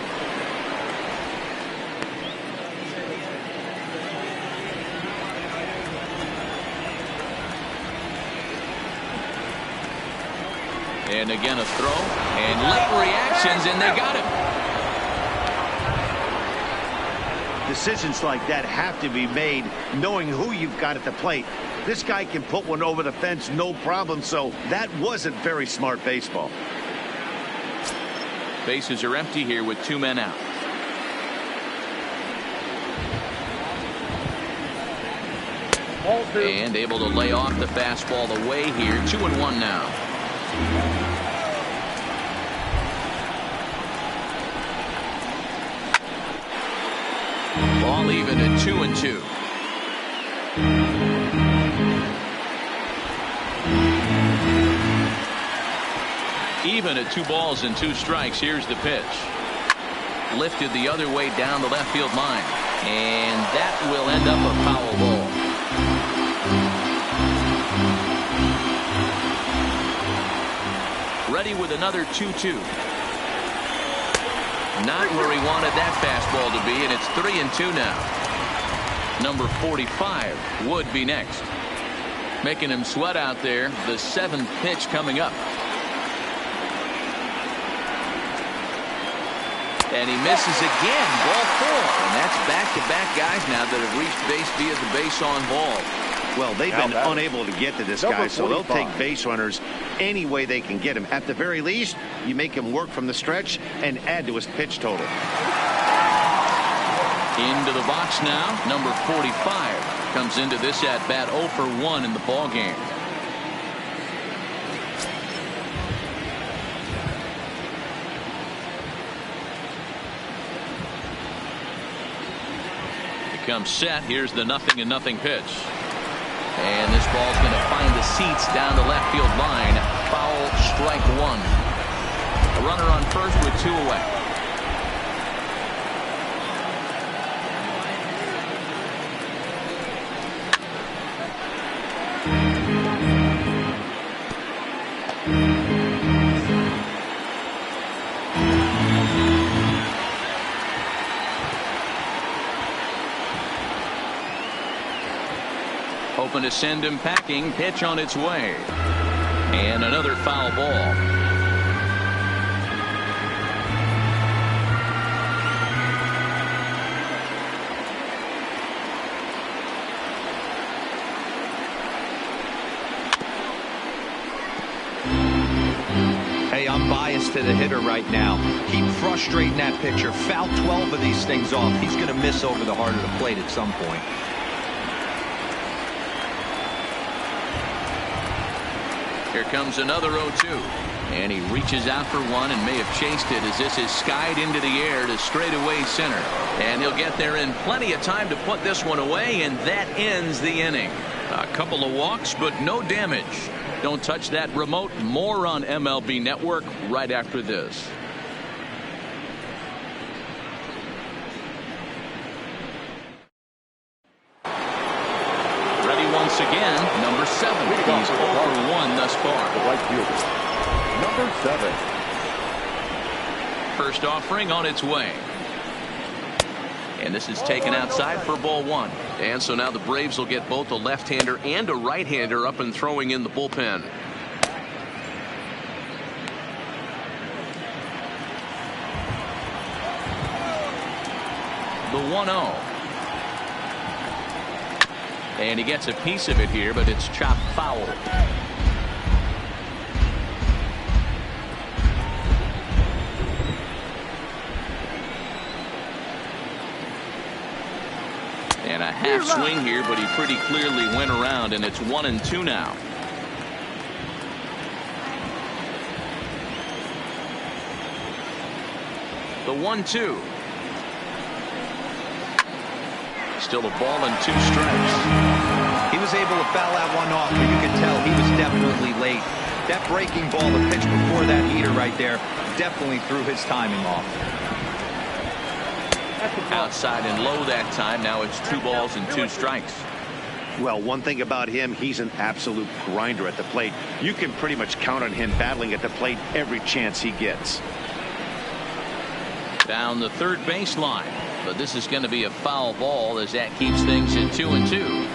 And again a throw and late reactions, and they got him. Decisions like that have to be made knowing who you've got at the plate. This guy can put one over the fence no problem, so that wasn't very smart baseball. Bases are empty here with 2 men out. And able to lay off the fastball away here. 2-1 now. Ball even at 2-2. Even at 2 balls and 2 strikes. Here's the pitch. Lifted the other way down the left field line. And that will end up a foul ball. Ready with another 2-2. Not where he wanted that fastball to be, and it's 3-2 now. Number 45 would be next. Making him sweat out there. The 7th pitch coming up. And he misses again. Ball 4. And that's back-to-back guys now that have reached base via the base on ball. Well, they've been unable to get to this guy, so they'll take base runners any way they can get him. At the very least, you make him work from the stretch and add to his pitch total. Into the box now. Number 45 comes into this at bat 0 for 1 in the ball game. Comes set. Here's the 0-0 pitch. And this ball's going to find the seats down the left field line. Foul, strike 1. A runner on first with 2 away. Hoping to send him packing. Pitch on its way. And another foul ball. Hey, I'm biased to the hitter right now. Keep frustrating that pitcher. Foul 12 of these things off. He's going to miss over the heart of the plate at some point. Here comes another 0-2. And he reaches out for one and may have chased it as this is skied into the air to straightaway center. And he'll get there in plenty of time to put this one away, and that ends the inning. A couple of walks, but no damage. Don't touch that remote. More on MLB Network right after this. Ready once again, number 7. He's 0 for 1 thus far. The right fielder, number 7. First offering on its way. And this is taken outside for ball 1. And so now the Braves will get both a left-hander and a right-hander up and throwing in the bullpen. The 1-0. And he gets a piece of it here, but it's chopped foul. And a half swing here, but he pretty clearly went around, and it's 1-2 now. The 1-2. Still a ball and 2 strikes. He was able to foul that one off, but you can tell he was definitely late. That breaking ball, the pitch before that heater right there, definitely threw his timing off. Outside and low that time. Now it's 2 balls and 2 strikes. Well, one thing about him, he's an absolute grinder at the plate. You can pretty much count on him battling at the plate every chance he gets. Down the third baseline. But this is going to be a foul ball as that keeps things at 2-2.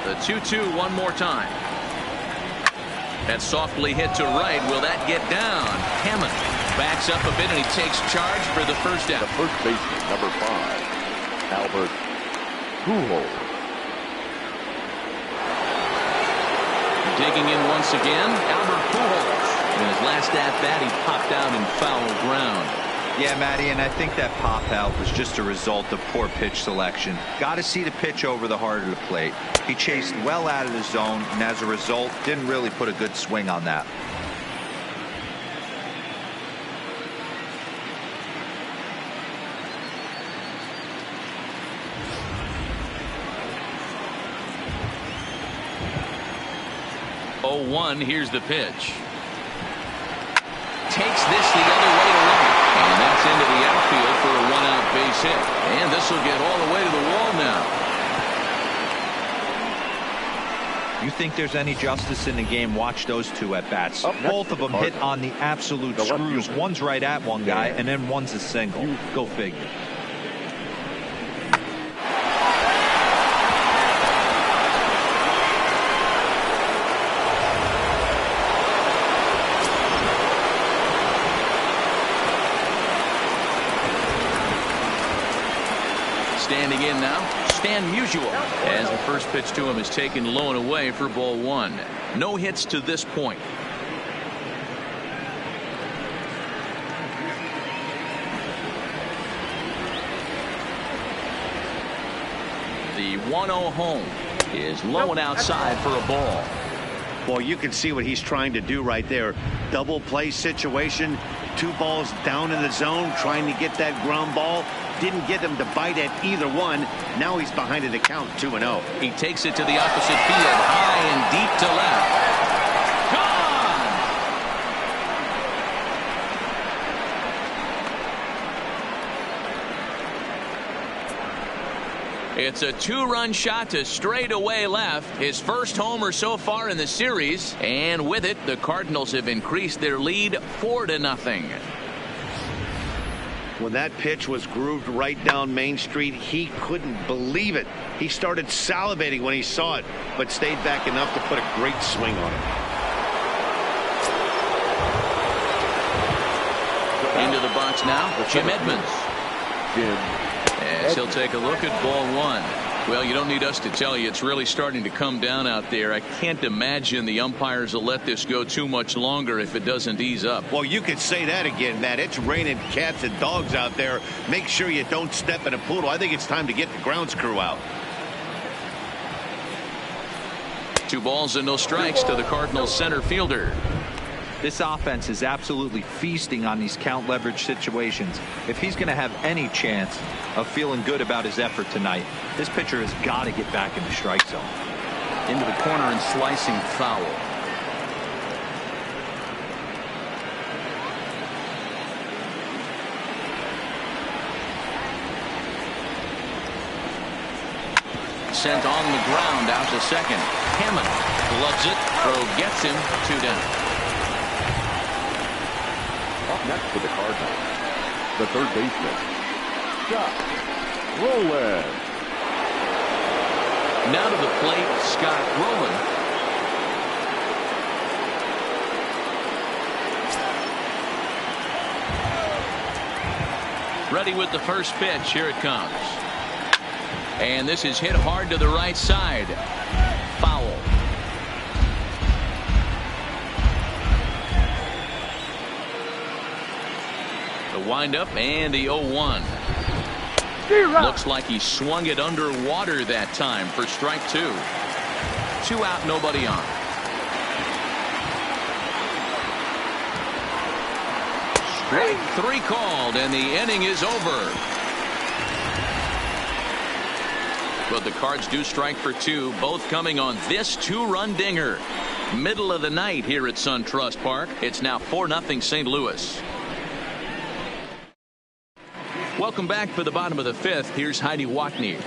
The 2-2 one more time. That's softly hit to right. Will that get down? Hammond Backs up a bit and he takes charge for the first down. The first baseman, number 5, Albert Pujols. Digging in once again, Albert Pujols. In his last at-bat, he popped out in foul ground. Yeah, Matty, and I think that pop out was just a result of poor pitch selection. Got to see the pitch over the heart of the plate. He chased well out of the zone, and as a result, didn't really put a good swing on that. Oh, 1, here's the pitch. Takes this the other way to right. And that's into the outfield for a 1-out base hit. And this will get all the way to the wall now. You think there's any justice in the game? Watch those two at bats. Both of them hit on the absolute screws. One's right at one guy, and then one's a single. Go figure. Standing in now, Stan Musial, as the first pitch to him is taken low and away for ball 1. No hits to this point. The 1-0 home is low and outside for a ball. Well, you can see what he's trying to do right there. Double play situation. 2 balls down in the zone, trying to get that ground ball. Didn't get him to bite at either one. Now he's behind in the count, 2-0. He takes it to the opposite field, high and deep to left. Gone! It's a 2-run shot to straightaway left. His first homer so far in the series. And with it, the Cardinals have increased their lead 4-0. When that pitch was grooved right down Main Street, he couldn't believe it. He started salivating when he saw it, but stayed back enough to put a great swing on it. Into the box now, Jim Edmonds. As he'll take a look at ball 1. Well, you don't need us to tell you, it's really starting to come down out there. I can't imagine the umpires will let this go too much longer if it doesn't ease up. Well, you could say that again, Matt. It's raining cats and dogs out there. Make sure you don't step in a poodle. I think it's time to get the grounds crew out. 2 balls and no strikes to the Cardinals center fielder. This offense is absolutely feasting on these count leverage situations. If he's going to have any chance of feeling good about his effort tonight, this pitcher has got to get back in the strike zone. Into the corner and slicing foul. Sent on the ground out to second. Hammond gloves it. Throw gets him. 2 down. Up next for the Cardinals, the third baseman, Scott Rowland. Now to the plate, Scott Rowland. Ready with the first pitch. Here it comes. And this is hit hard to the right side. Foul. The windup and the 0-1. Looks like he swung it underwater that time for strike 2. 2 out, nobody on. Strike 3 called, and the inning is over. But the Cards do strike for 2, both coming on this 2-run dinger. Middle of the night here at SunTrust Park. It's now 4-0 St. Louis. Welcome back for the bottom of the 5th. Here's Heidi Watney.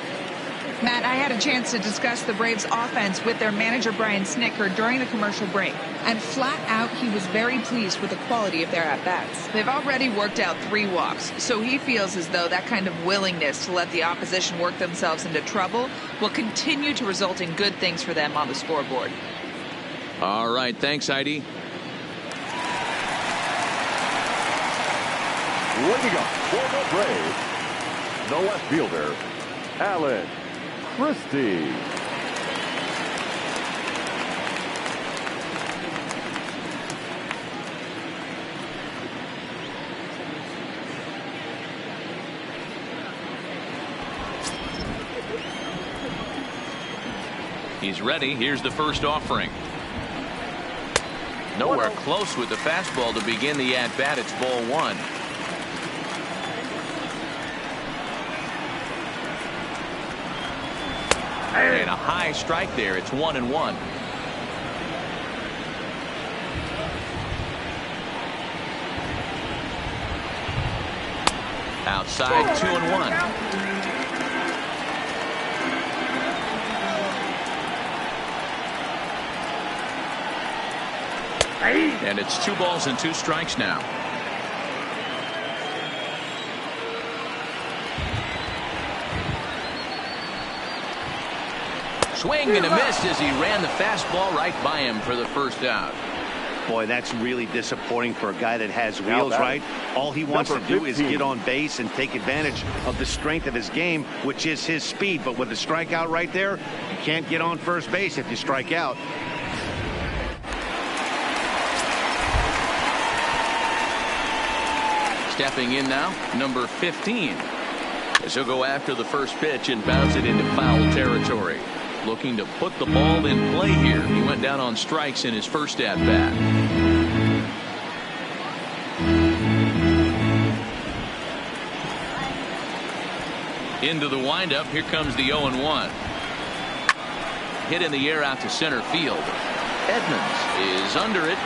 Matt, I had a chance to discuss the Braves offense with their manager Brian Snitker during the commercial break. And flat out, he was very pleased with the quality of their at-bats. They've already worked out 3 walks, so he feels as though that kind of willingness to let the opposition work themselves into trouble will continue to result in good things for them on the scoreboard. All right, thanks, Heidi. Leading up for the Braves, the left fielder, Alan Christie. He's ready. Here's the first offering. Nowhere close with the fastball to begin the at-bat. It's ball one. And a high strike there. It's 1-1. Outside, 2-1. And it's 2 balls and 2 strikes now. Swing and a miss as he ran the fastball right by him for the first out. Boy, that's really disappointing for a guy that has wheels, right? All he wants to do is get on base and take advantage of the strength of his game, which is his speed. But with the strikeout right there, you can't get on first base if you strike out. Stepping in now, number 15. As he'll go after the first pitch and bounce it into foul territory. Looking to put the ball in play here. He went down on strikes in his first at bat. Into the windup. Here comes the 0-1. Hit in the air out to center field. Edmonds is under it.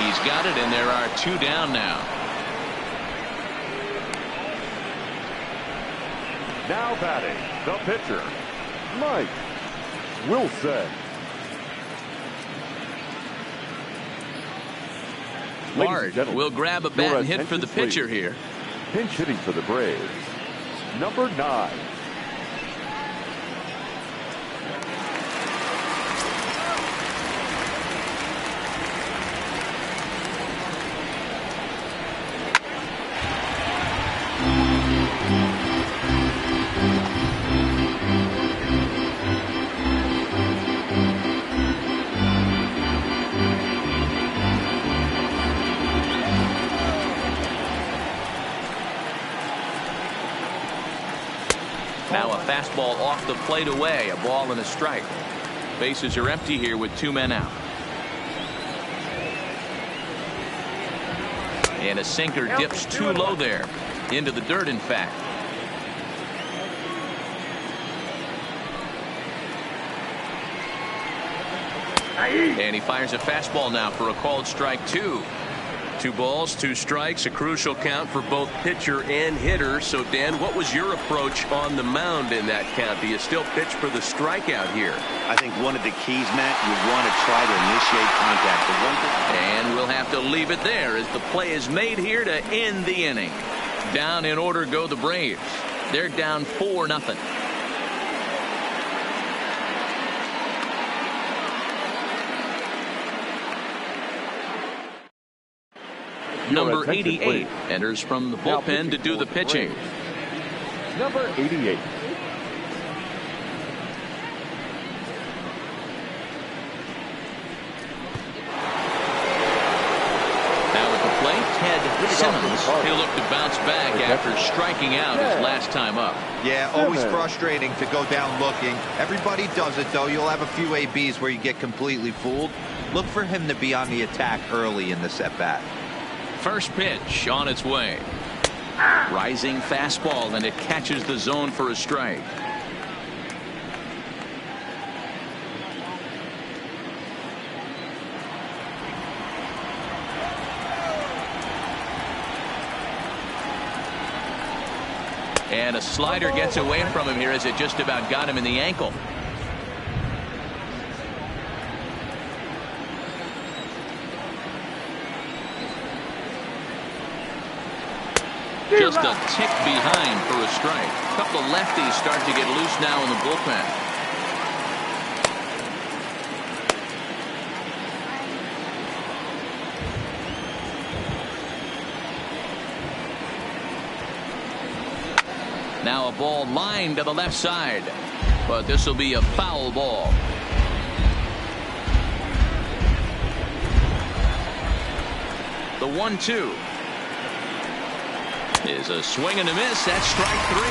He's got it, and there are 2 down now. Now batting, the pitcher, Mike Wilson. Bard will grab a bat and hit for the pitcher here. Pinch hitting for the Braves, number 9. Now a fastball off the plate away. A ball and a strike. Bases are empty here with 2 men out. And a sinker dips too low there. Into the dirt, in fact. And he fires a fastball now for a called strike 2. 2 balls, 2 strikes, a crucial count for both pitcher and hitter. So, Dan, what was your approach on the mound in that count? Do you still pitch for the strikeout here? I think one of the keys, Matt, you want to try to initiate contact. And we'll have to leave it there as the play is made here to end the inning. Down in order go the Braves. They're down 4-0. Number 88 enters from the bullpen to do the pitching. Number 88. Now at the plate, Ted Simmons. He'll look to bounce back after striking out his last time up. Yeah, always frustrating to go down looking. Everybody does it, though. You'll have a few ABs where you get completely fooled. Look for him to be on the attack early in this at-bat. First pitch on its way. Rising fastball, and it catches the zone for a strike. And a slider gets away from him here as it just about got him in the ankle. Just a tick behind for a strike. A couple of lefties start to get loose now in the bullpen. Now a ball lined to the left side, but this will be a foul ball. The 1-2 is a swing and a miss. That's strike 3.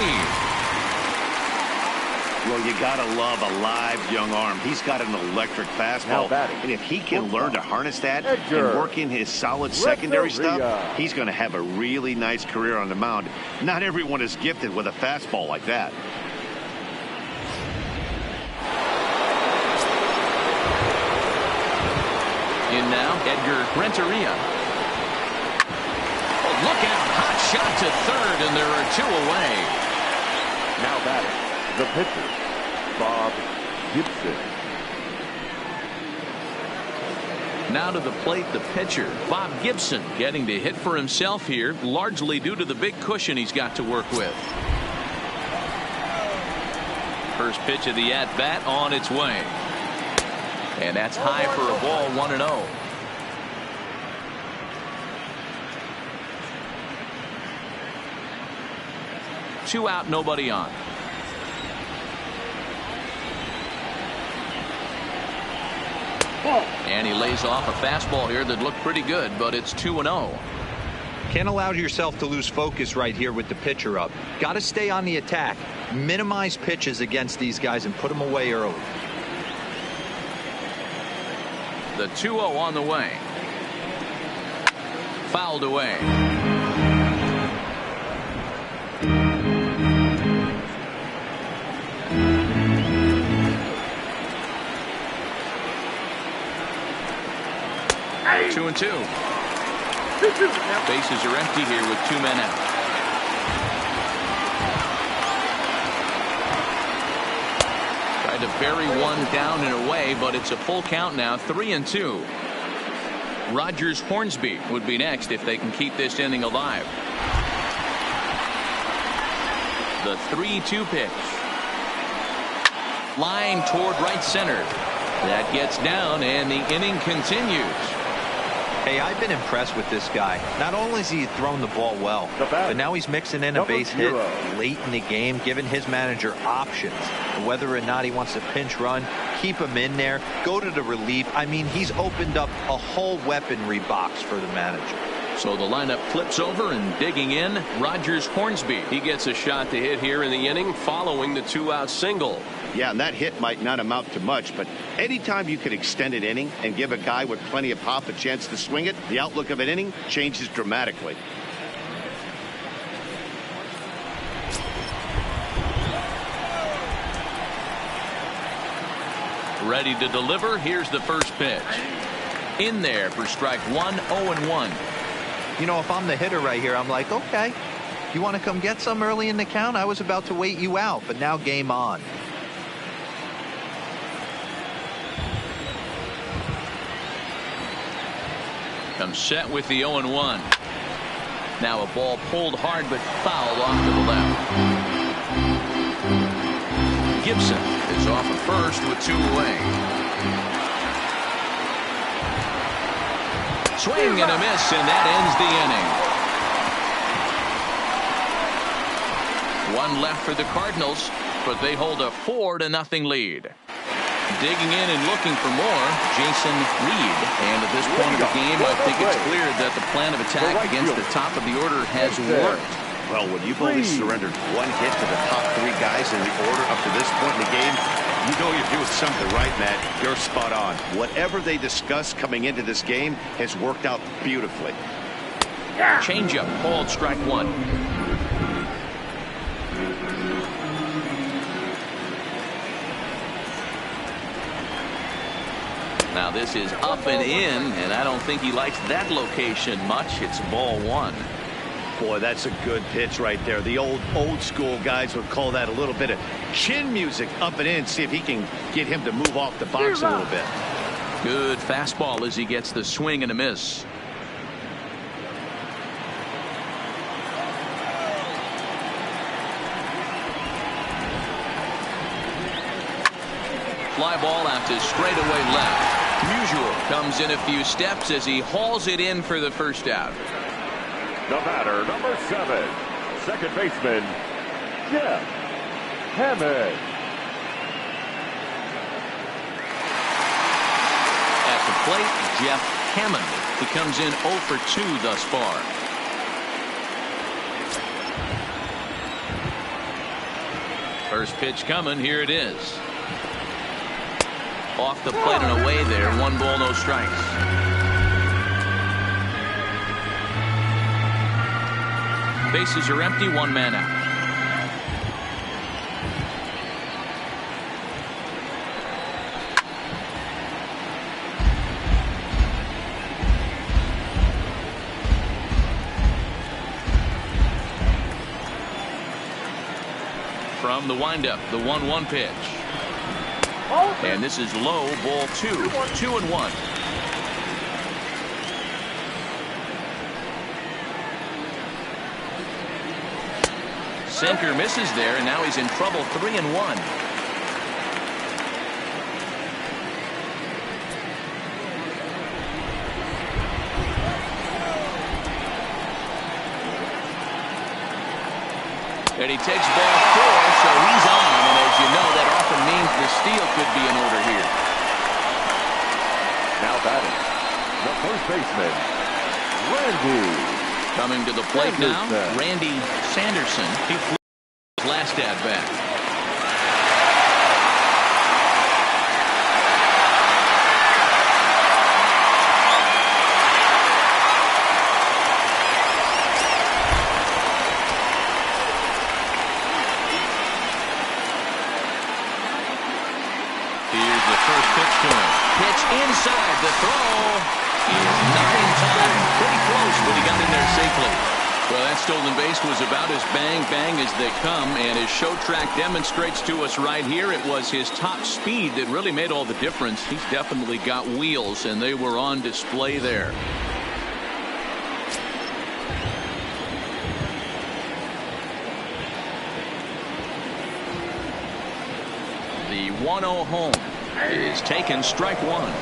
Well, you got to love a live young arm. He's got an electric fastball. And if he can learn to harness that and work in his solid secondary stuff, he's going to have a really nice career on the mound. Not everyone is gifted with a fastball like that. In now, Edgar Renteria. Oh, look out. Hot shot to third, and there are 2 away. Now batting, the pitcher, Bob Gibson. Now to the plate, the pitcher, Bob Gibson, getting to hit for himself here, largely due to the big cushion he's got to work with. First pitch of the at-bat on its way. And that's high for a ball, 1-0. Two out, nobody on. And he lays off a fastball here that looked pretty good, but it's 2-0. Can't allow yourself to lose focus right here with the pitcher up. Got to stay on the attack. Minimize pitches against these guys and put them away early. The 2-0 on the way. Fouled away. Two and 2. Bases are empty here with 2 men out. Tried to bury one down and away, but it's a full count now, 3-2. Rogers Hornsby would be next if they can keep this inning alive. The 3-2 pitch. Line toward right center. That gets down, and the inning continues. Hey, I've been impressed with this guy. Not only has he thrown the ball well, but now he's mixing in a base hit late in the game, giving his manager options. Whether or not he wants to pinch run, keep him in there, go to the relief. I mean, he's opened up a whole weaponry box for the manager. So the lineup flips over, and digging in, Rogers Hornsby. He gets a shot to hit here in the inning following the 2-out single. Yeah, and that hit might not amount to much, but anytime you can extend an inning and give a guy with plenty of pop a chance to swing it, the outlook of an inning changes dramatically. Ready to deliver. Here's the first pitch. In there for strike 1, 0-1. You know, if I'm the hitter right here, I'm like, okay, you want to come get some early in the count? I was about to wait you out, but now game on. Comes set with the 0-1. Now a ball pulled hard but fouled off to the left. Gibson is off at first with 2 away. Swing and a miss, and that ends the inning. One left for the Cardinals, but they hold a 4-0 lead. Digging in and looking for more, Jason Reed. And at this point of the game, I think it's clear that the plan of attack against the top of the order has worked. Well, when you've only surrendered 1 hit to the top 3 guys in the order up to this point in the game, you know you're doing something right, Matt. You're spot on. Whatever they discussed coming into this game has worked out beautifully. Changeup called strike 1. Now this is up and in, and I don't think he likes that location much. It's ball 1. Boy, that's a good pitch right there. The old school guys would call that a little bit of chin music up and in. See if he can get him to move off the box a little bit. Good fastball as he gets the swing and a miss. Fly ball out to straightaway left. Musial comes in a few steps as he hauls it in for the first out. The batter, number 7, second baseman, Jeff Hammond. At the plate, Jeff Hammond. He comes in 0 for 2 thus far. First pitch coming. Here it is. Off the plate and away there. 1 ball, no strikes. Bases are empty. 1 man out. From the windup, the 1-1 pitch. And this is low, ball 2. 2-1. Sinker misses there, and now he's in trouble. 3-1. And he takes ball 4, so he's on. And as you know, that often means the steal could be in order here. Now batting, the first baseman, Randy. Coming to the plate now, Sanderson. Randy Sanderson. He flew his last at bat. Pitch inside. The throw is not in time. Pretty close, but he got in there safely. Well, that stolen base was about as bang as they come, and his show track demonstrates to us right here it was his top speed that really made all the difference. He's definitely got wheels, and they were on display there. The 1-0 home is taken. Strike 1.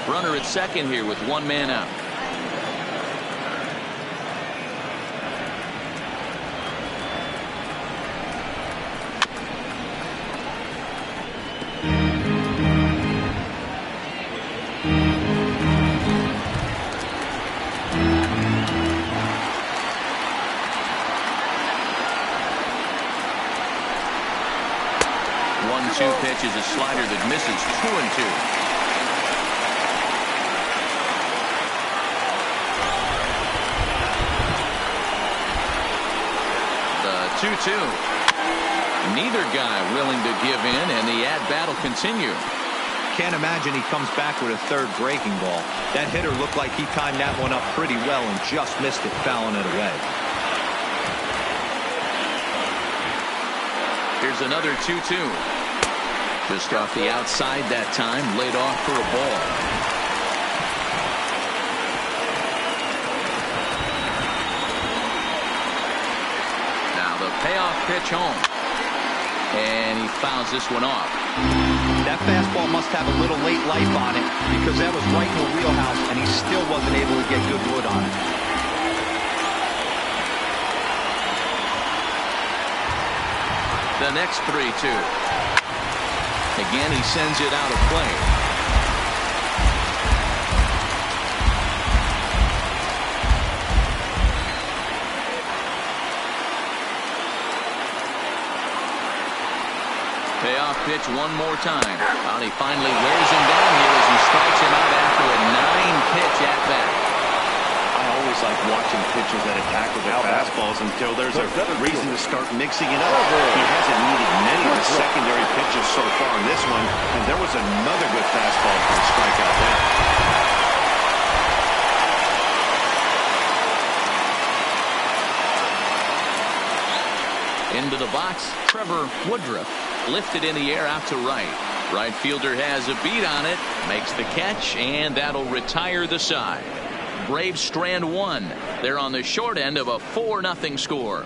Runner at second here with 1 man out. Pitch is a slider that misses. 2-2. The 2-2. Neither guy willing to give in, and the at-bat will continue. Can't imagine he comes back with a third breaking ball. That hitter looked like he timed that one up pretty well and just missed it, fouling it away. Here's another 2-2. Just off the outside that time, laid off for a ball. Now the payoff pitch home. And he fouls this one off. That fastball must have a little late life on it because that was right in the wheelhouse and he still wasn't able to get good wood on it. The next 3-2. Again, he sends it out of play. Payoff pitch one more time. Well, he finally wears him down here as he strikes him out after a 9-pitch at bat. I always like watching pitchers that attack with their fastballs until there's a reason to start mixing it up. He hasn't needed many of the secondary pitches so far in this one, and there was another good fastball for a strikeout there. Into the box, Trevor Woodruff lifted in the air out to right. Right fielder has a beat on it, makes the catch, and that'll retire the side. Braves strand 1. They're on the short end of a 4-0 score.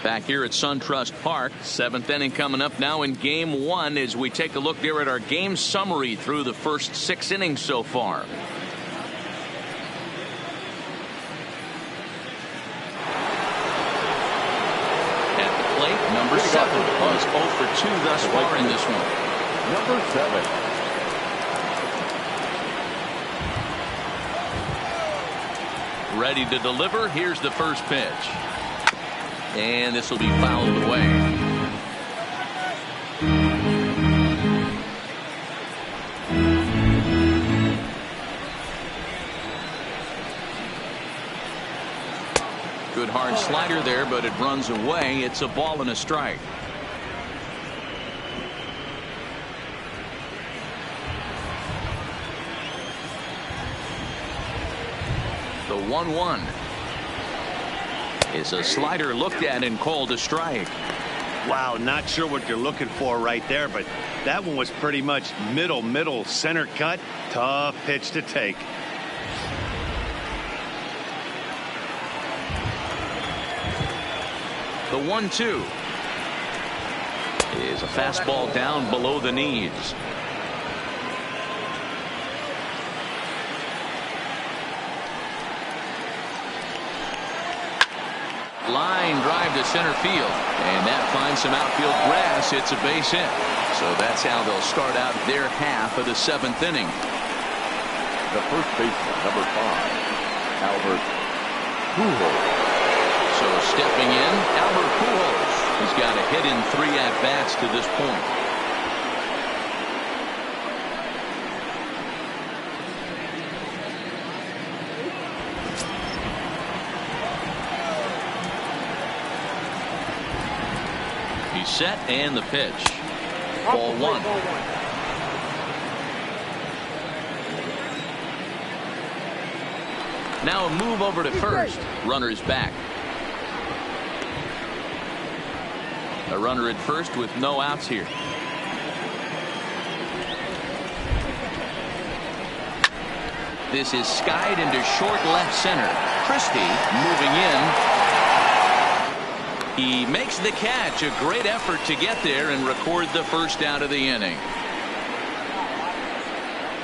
Back here at SunTrust Park, 7th inning coming up now in game 1 as we take a look there at our game summary through the first 6 innings so far. At the plate, number 7. He's 0 for 2 thus far in this one. Number 7. Ready to deliver. Here's the first pitch. And this will be fouled away. Good hard slider there, but it runs away. It's a ball and a strike. The 1-1. Is a slider looked at and called a strike. Wow, not sure what you're looking for right there, but that one was pretty much middle center cut. Tough pitch to take. The 1-2 is a fastball down below the knees. Line drive to center field, and that finds some outfield grass. It's a base hit. So that's how they'll start out their half of the 7th inning. The first baseman, number 5, Albert Pujols. So stepping in, Albert Pujols. He's got a hit in 3 at-bats to this point. He's set, and the pitch. Ball 1. Now a move over to first. Runner's back. A runner at first with no outs here. This is skied into short left center. Christie moving in. He makes the catch. A great effort to get there and record the first out of the inning.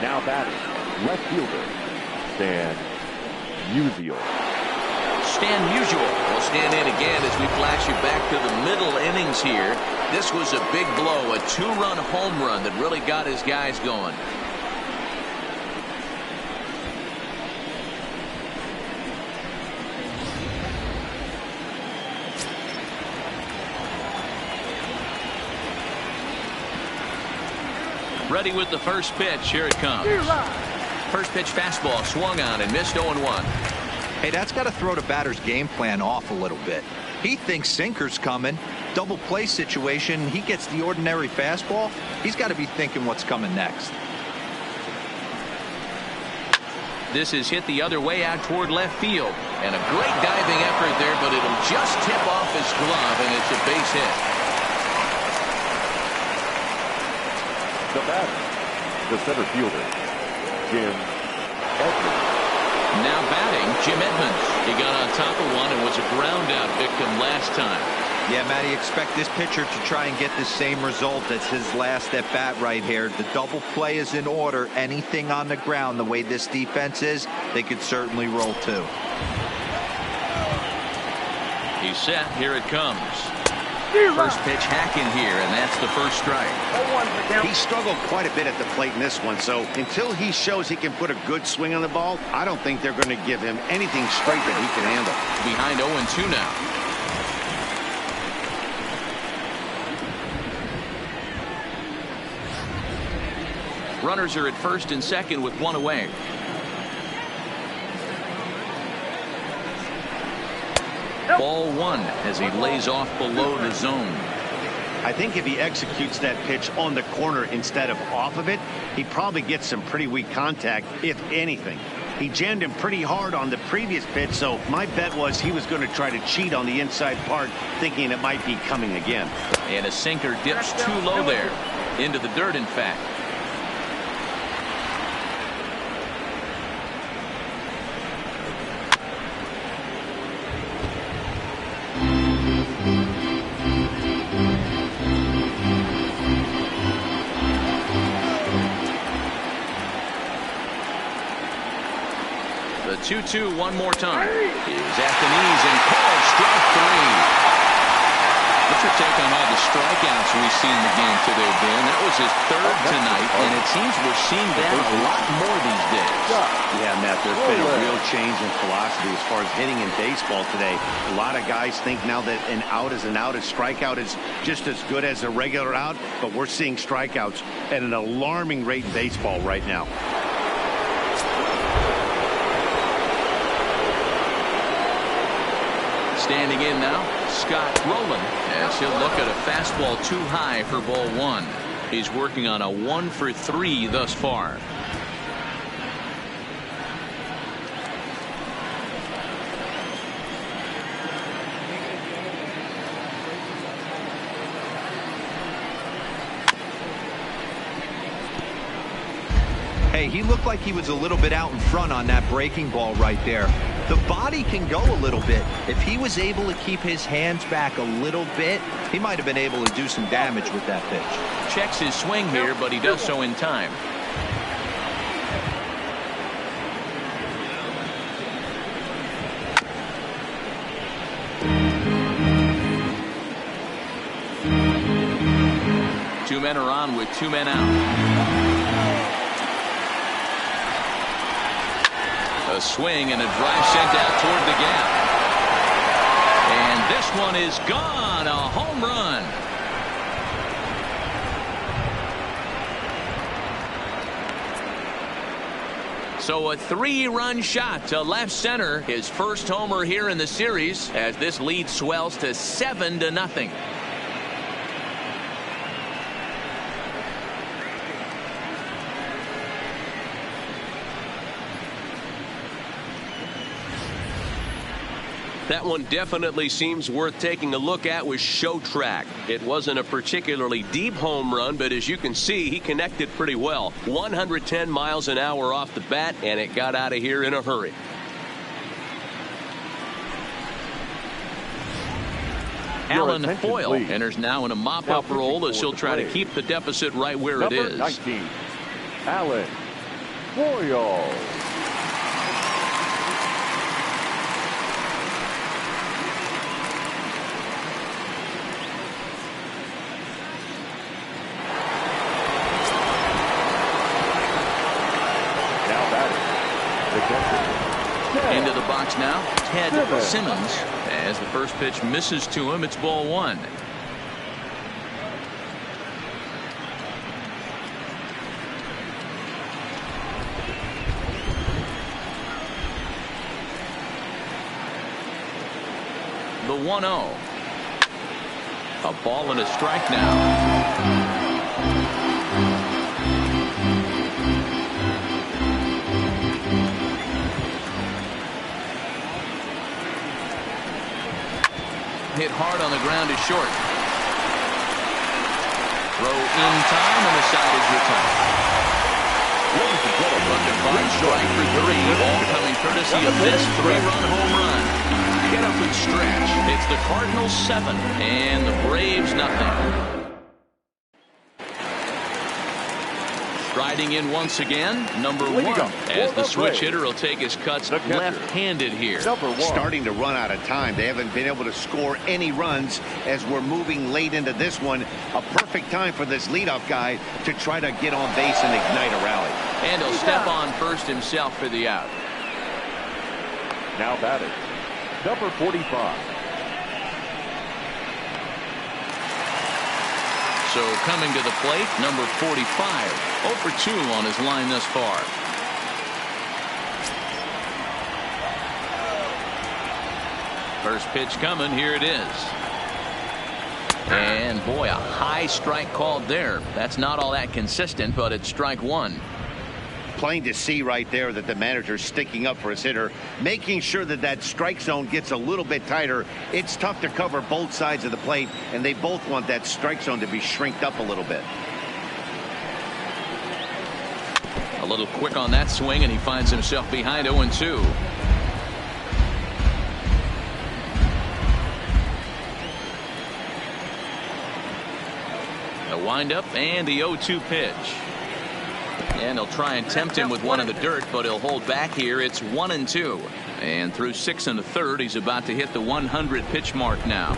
Now batting, left fielder, Stan Musial. Stan Musial will stand in again as we flash you back to the middle innings here. This was a big blow, a 2-run home run that really got his guys going. Ready with the first pitch. Here it comes. First pitch fastball swung on and missed 0-1. Hey, that's got to throw the batter's game plan off a little bit. He thinks sinker's coming. Double play situation. He gets the ordinary fastball. He's got to be thinking what's coming next. This is hit the other way out toward left field. And a great diving effort there, but it'll just tip off his glove, and it's a base hit. The batter, the center fielder, Jim Edmonds. Now batting, Jim Edmonds. He got on top of one and was a ground out victim last time. Yeah, Matty, expect this pitcher to try and get the same result as his last at bat right here. The double play is in order. Anything on the ground, the way this defense is, they could certainly roll too. He's set. Here it comes. First pitch hacking here, and that's the first strike. He struggled quite a bit at the plate in this one, so until he shows he can put a good swing on the ball, I don't think they're going to give him anything straight that he can handle. Behind 0-2 now. Runners are at first and second with one away. Ball 1 as he lays off below the zone. I think if he executes that pitch on the corner instead of off of it, he probably gets some pretty weak contact, if anything. He jammed him pretty hard on the previous pitch, so my bet was he was going to try to cheat on the inside part, thinking it might be coming again. And a sinker dips too low there. Into the dirt, in fact. 2-2 one more time. He's at the knees and called strike 3. What's your take on all the strikeouts we see in the game today, Ben? That was his 3rd tonight, and it seems we're seeing that a lot more these days. Yeah, Matt, there's been a real change in philosophy as far as hitting in baseball today. A lot of guys think now that an out is an out, a strikeout is just as good as a regular out, but we're seeing strikeouts at an alarming rate in baseball right now. Standing in now, Scott Rowland, as he'll look at a fastball too high for ball 1. He's working on a 1 for 3 thus far. Hey, he looked like he was a little bit out in front on that breaking ball right there. The body can go a little bit. If he was able to keep his hands back a little bit, he might have been able to do some damage with that pitch. Checks his swing here, but he does so in time. Two men are on with 2 men out. A swing and a drive sent out toward the gap. And this one is gone. A home run. So a 3-run shot to left center. His first homer here in the series as this lead swells to 7-0. That one definitely seems worth taking a look at with Show Track. It wasn't a particularly deep home run, but as you can see, he connected pretty well. 110 miles an hour off the bat, and it got out of here in a hurry. Alan Foyle enters now in a mop-up role as he'll try to keep the deficit right where it is. 19, Alan Foyle. Into the box now, Ted Simmons. As the first pitch misses to him, it's ball 1. The 1-0. A ball and a strike now. Hit hard on the ground is short. Throw in time and the side is retired. Divine strike for 3. All coming courtesy of this 3-run home run. Get up and stretch. It's the Cardinals 7 and the Braves nothing. Striding in once again, number 1, as the switch hitter will take his cuts left-handed here. Starting to run out of time. They haven't been able to score any runs as we're moving late into this one. A perfect time for this leadoff guy to try to get on base and ignite a rally. And he'll step on first himself for the out. Now batting, number 45. So coming to the plate, number 45. 0 for 2 on his line thus far. First pitch coming. Here it is. And boy, a high strike called there. That's not all that consistent, but it's strike 1. Plain to see right there that the manager's sticking up for his hitter, making sure that that strike zone gets a little bit tighter. It's tough to cover both sides of the plate, and they both want that strike zone to be shrinked up a little bit. A little quick on that swing, and he finds himself behind 0-2. The windup and the 0-2 pitch. And he'll try and tempt him with one in the dirt, but he'll hold back here. It's 1-2. And through 6 1/3, he's about to hit the 100 pitch mark now.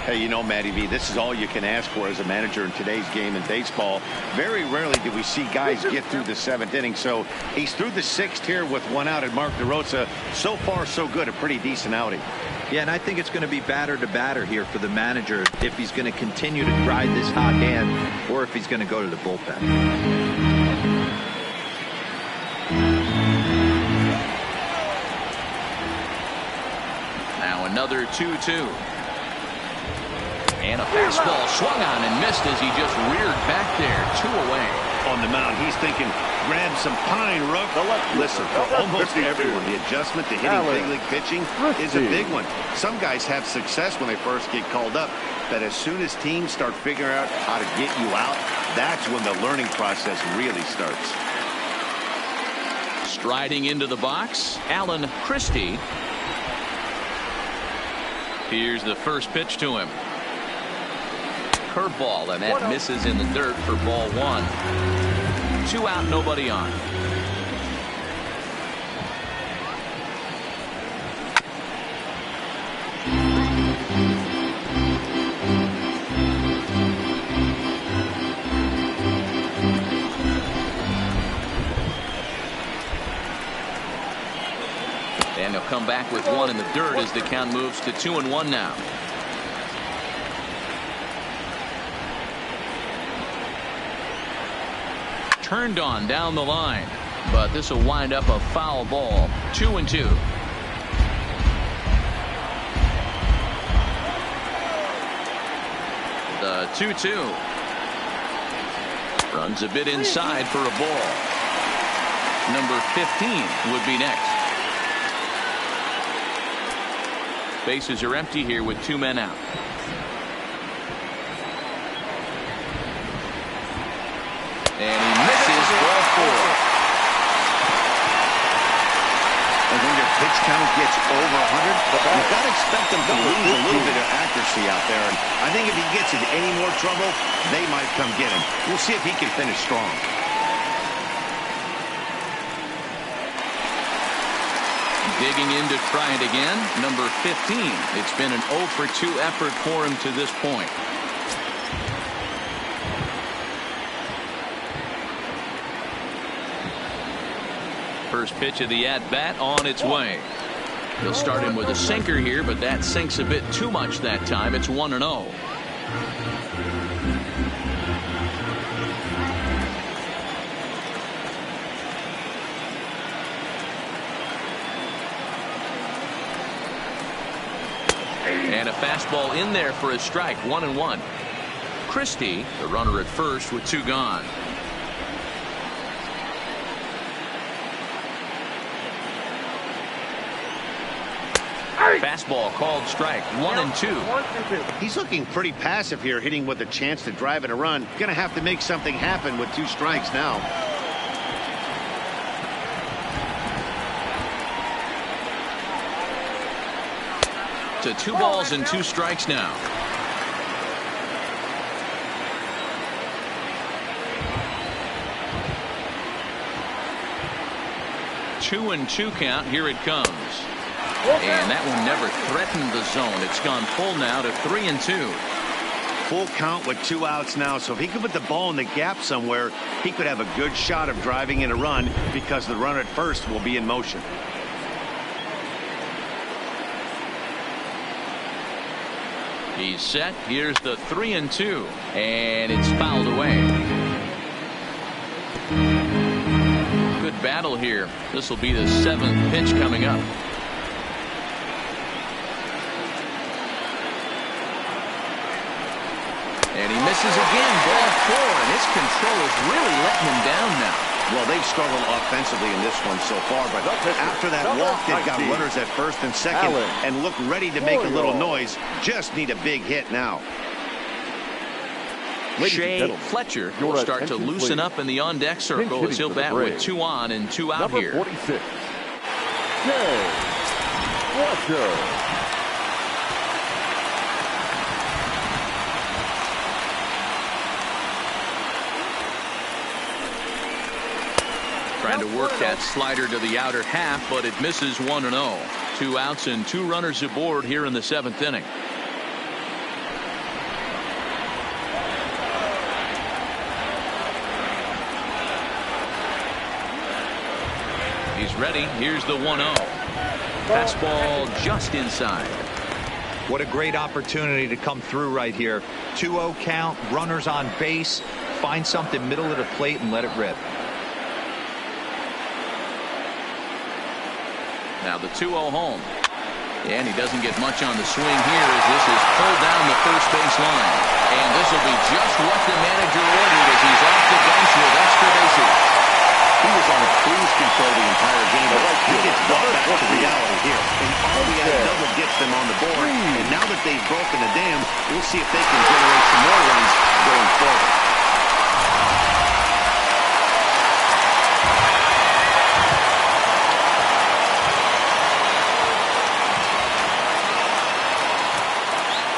Hey, you know, Matty V, this is all you can ask for as a manager in today's game in baseball. Very rarely do we see guys get through the 7th inning. So he's through the 6th here with 1 out, and Mark DeRosa, so far so good, a pretty decent outing. Yeah, and I think it's going to be batter to batter here for the manager if he's going to continue to ride this hot hand or if he's going to go to the bullpen. Now another 2-2. And a fastball swung on and missed as he just reared back there. 2 away. On the mound, he's thinking, grab some pine, Rook. Listen, for almost everyone, the adjustment to hitting big league pitching is a big one. Some guys have success when they first get called up, but as soon as teams start figuring out how to get you out, that's when the learning process really starts. Striding into the box, Alan Christie. Here's the first pitch to him. Curveball, and that misses in the dirt for ball 1. 2 out, nobody on. And he'll come back with 1 in the dirt as the count moves to 2-1 now. Turned on down the line, but this will wind up a foul ball. 2-2. The 2-2 runs a bit inside for a ball. Number 15 would be next. Bases are empty here with 2 men out. And he misses ball 4. And when your pitch count gets over 100, you've got to expect them to lose a little bit of accuracy out there. And I think if he gets in any more trouble, they might come get him. We'll see if he can finish strong. Digging in to try it again, number 15. It's been an 0 for 2 effort for him to this point. First pitch of the at-bat on its way. He'll start him with a sinker here, but that sinks a bit too much that time. It's 1-0. And a fastball in there for a strike. 1-1. Christie, the runner at first with 2 gone. Fastball called strike. 1-2. He's looking pretty passive here, hitting with a chance to drive in a run. Going to have to make something happen with 2 strikes now. To 2 balls and 2 strikes now. Two and 2 count. Here it comes. And that one never threatened the zone. It's gone full now to 3-2. Full count with 2 outs now. So if he could put the ball in the gap somewhere, he could have a good shot of driving in a run because the runner at first will be in motion. He's set. Here's the 3-2. And it's fouled away. Good battle here. This will be the 7th pitch coming up. And he misses again. Ball 4. And his control is really letting him down now. Well, they've struggled offensively in this one so far, but after that walk, they've got runners at first and second and look ready to make a little noise. Just need a big hit now. Shea Fletcher will start to loosen up in the on-deck circle as he'll bat with 2 on and 2 out here. Number 46, Jec Baseball. Trying to work that slider to the outer half, but it misses 1-0. 2 outs and 2 runners aboard here in the 7th inning. He's ready. Here's the 1-0. Fastball just inside. What a great opportunity to come through right here. 2-0 count, runners on base. Find something middle of the plate and let it rip. Now the 2-0 home. And he doesn't get much on the swing here as this is pulled down the first base line. And this will be just what the manager ordered as he's off the bench with extra bases. He was on cruise control the entire game, but he gets brought back to reality here. And RBI double gets them on the board. And now that they've broken the dam, we'll see if they can generate some more runs going forward.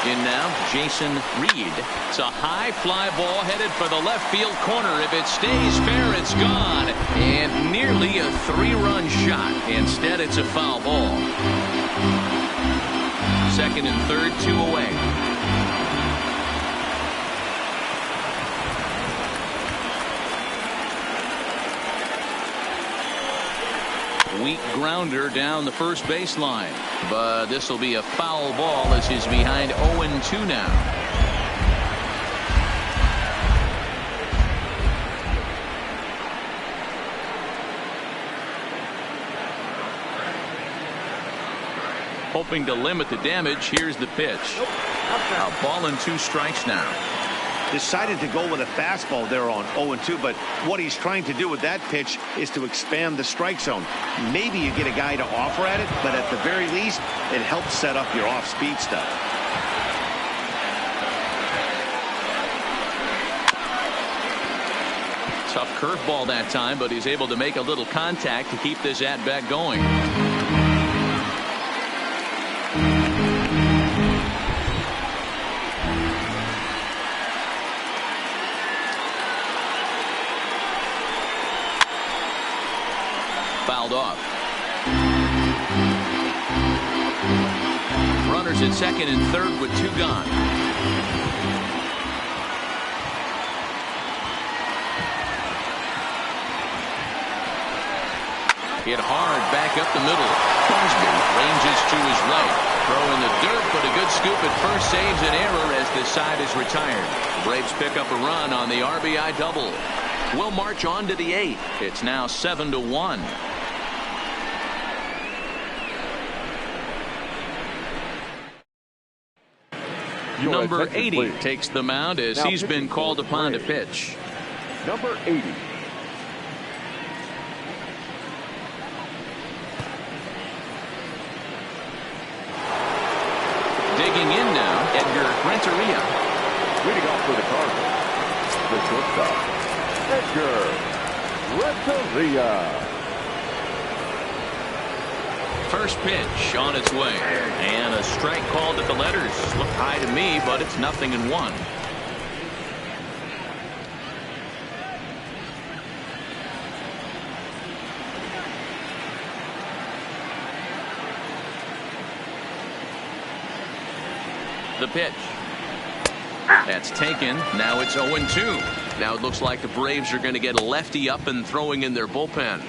In now, Jason Reed. It's a high fly ball headed for the left field corner. If it stays fair, it's gone. And nearly a 3-run shot. Instead, it's a foul ball. Second and third, 2 away. Weak grounder down the first baseline, but this will be a foul ball as he's behind 0-2 now. Hoping to limit the damage. Here's the pitch. A ball and 2 strikes now. Decided to go with a fastball there on 0-2, but what he's trying to do with that pitch is to expand the strike zone. Maybe you get a guy to offer at it, but at the very least, it helps set up your off-speed stuff. Tough curveball that time, but he's able to make a little contact to keep this at-bat going. Fouled off. Runners at second and third with 2 gone. Hit hard back up the middle. Crosby ranges to his right. Throw in the dirt, but a good scoop at first saves an error as this side is retired. Braves pick up a run on the RBI double. We'll march on to the 8th. It's now 7-1. Number 80 please. takes the mound as Now he's been called upon to pitch. Number 80. Digging in now, Edgar Renteria. Leading off for the Cardinals, the shortstop, Edgar Renteria. First pitch on its way. And a strike called at the letters. Looked high to me, but it's 0-1. The pitch. That's taken. Now it's 0-2. Now it looks like the Braves are going to get a lefty up and throwing in their bullpen.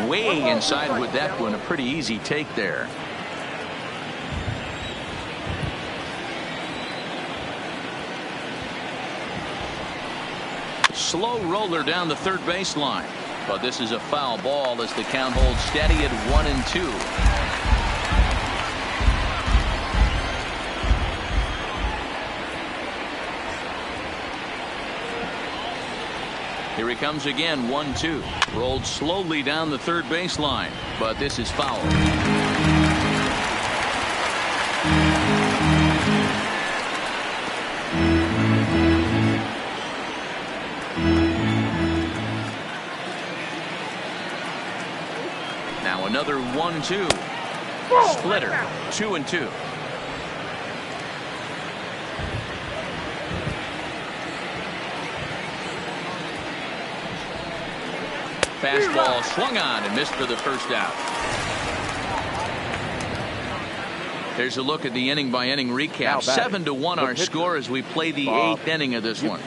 Way inside with that one. A pretty easy take there. Slow roller down the third baseline, but this is a foul ball as the count holds steady at 1-2. Here he comes again. 1-2. Rolled slowly down the third baseline, but this is foul. Another 1-2. Splitter. 2-2. Fastball swung on and missed for the first out. Here's a look at the inning by inning recap. 7-1 our score as we play the 8th inning of this one.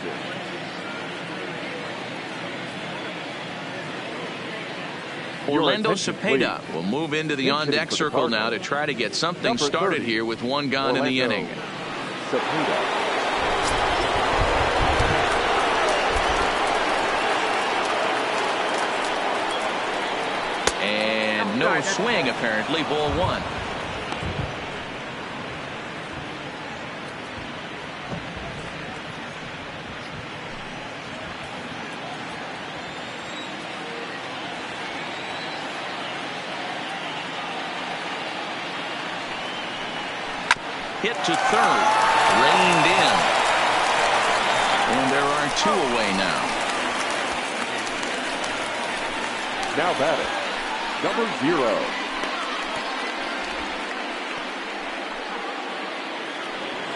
Orlando Cepeda will move into the on-deck circle now to try to get something started here with one gone in the inning. And no swing apparently. Ball one. Hit to third, reined in, and there are two away now. Now batting, number 0.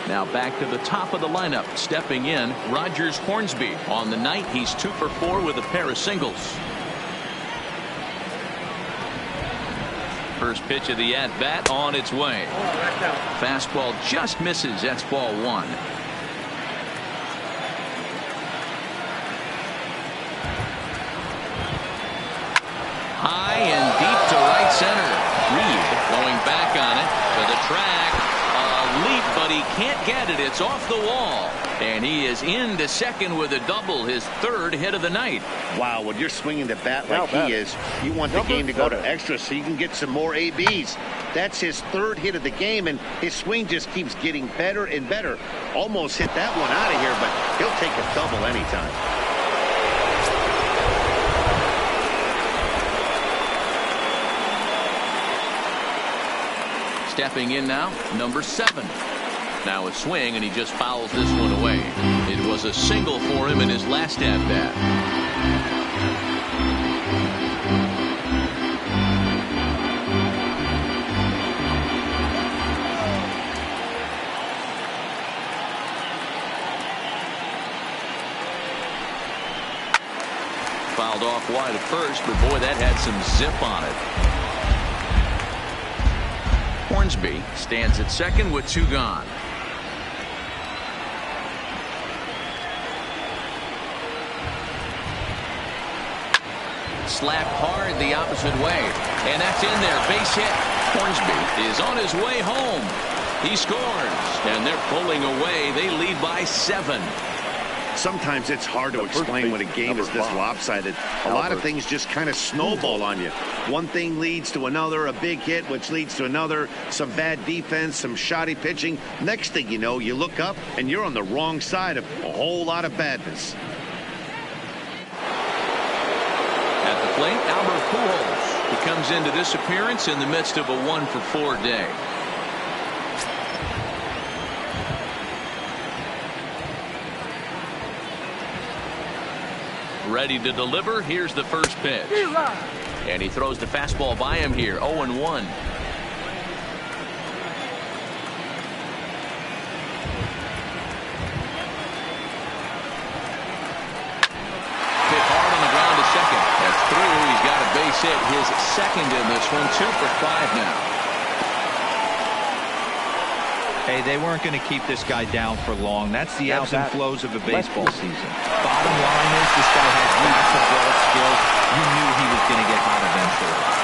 Now back to the top of the lineup, stepping in, Rogers Hornsby. On the night, he's 2 for 4 with a pair of singles. First pitch of the at-bat on its way. Fastball just misses. That's ball one. High and deep to right center. Reed going back on it to the track. A leap, but he can't get it. It's off the wall. And he is into second with a double, his 3rd hit of the night. Wow, when you're swinging the bat like he is, you want the game to go to extra so you can get some more ABs. That's his 3rd hit of the game, and his swing just keeps getting better and better. Almost hit that one out of here, but he'll take a double anytime. Stepping in now, number 7. Now a swing, and he just fouls this one away. It was a single for him in his last at-bat. Fouled off wide at first, but boy, that had some zip on it. Hornsby stands at second with 2 gone. Slapped hard the opposite way, and that's in there. Base hit. Hornsby is on his way home. He scores, and they're pulling away. They lead by 7. Sometimes it's hard to explain when a game is this lopsided. A lot of things just kind of snowball on you. One thing leads to another, a big hit, which leads to another, some bad defense, some shoddy pitching. Next thing you know, you look up and you're on the wrong side of a whole lot of badness. At the plate, Albert Pujols. He comes into this appearance in the midst of a 1 for 4 day. Ready to deliver. Here's the first pitch. And he throws the fastball by him here. 0-1. Base hit, his 2nd in this one. 2 for 5 now. Hey, they weren't going to keep this guy down for long. That's the ebbs and flows of a baseball season. Bottom line is this guy has lots of broad skills. You knew he was going to get hot eventually.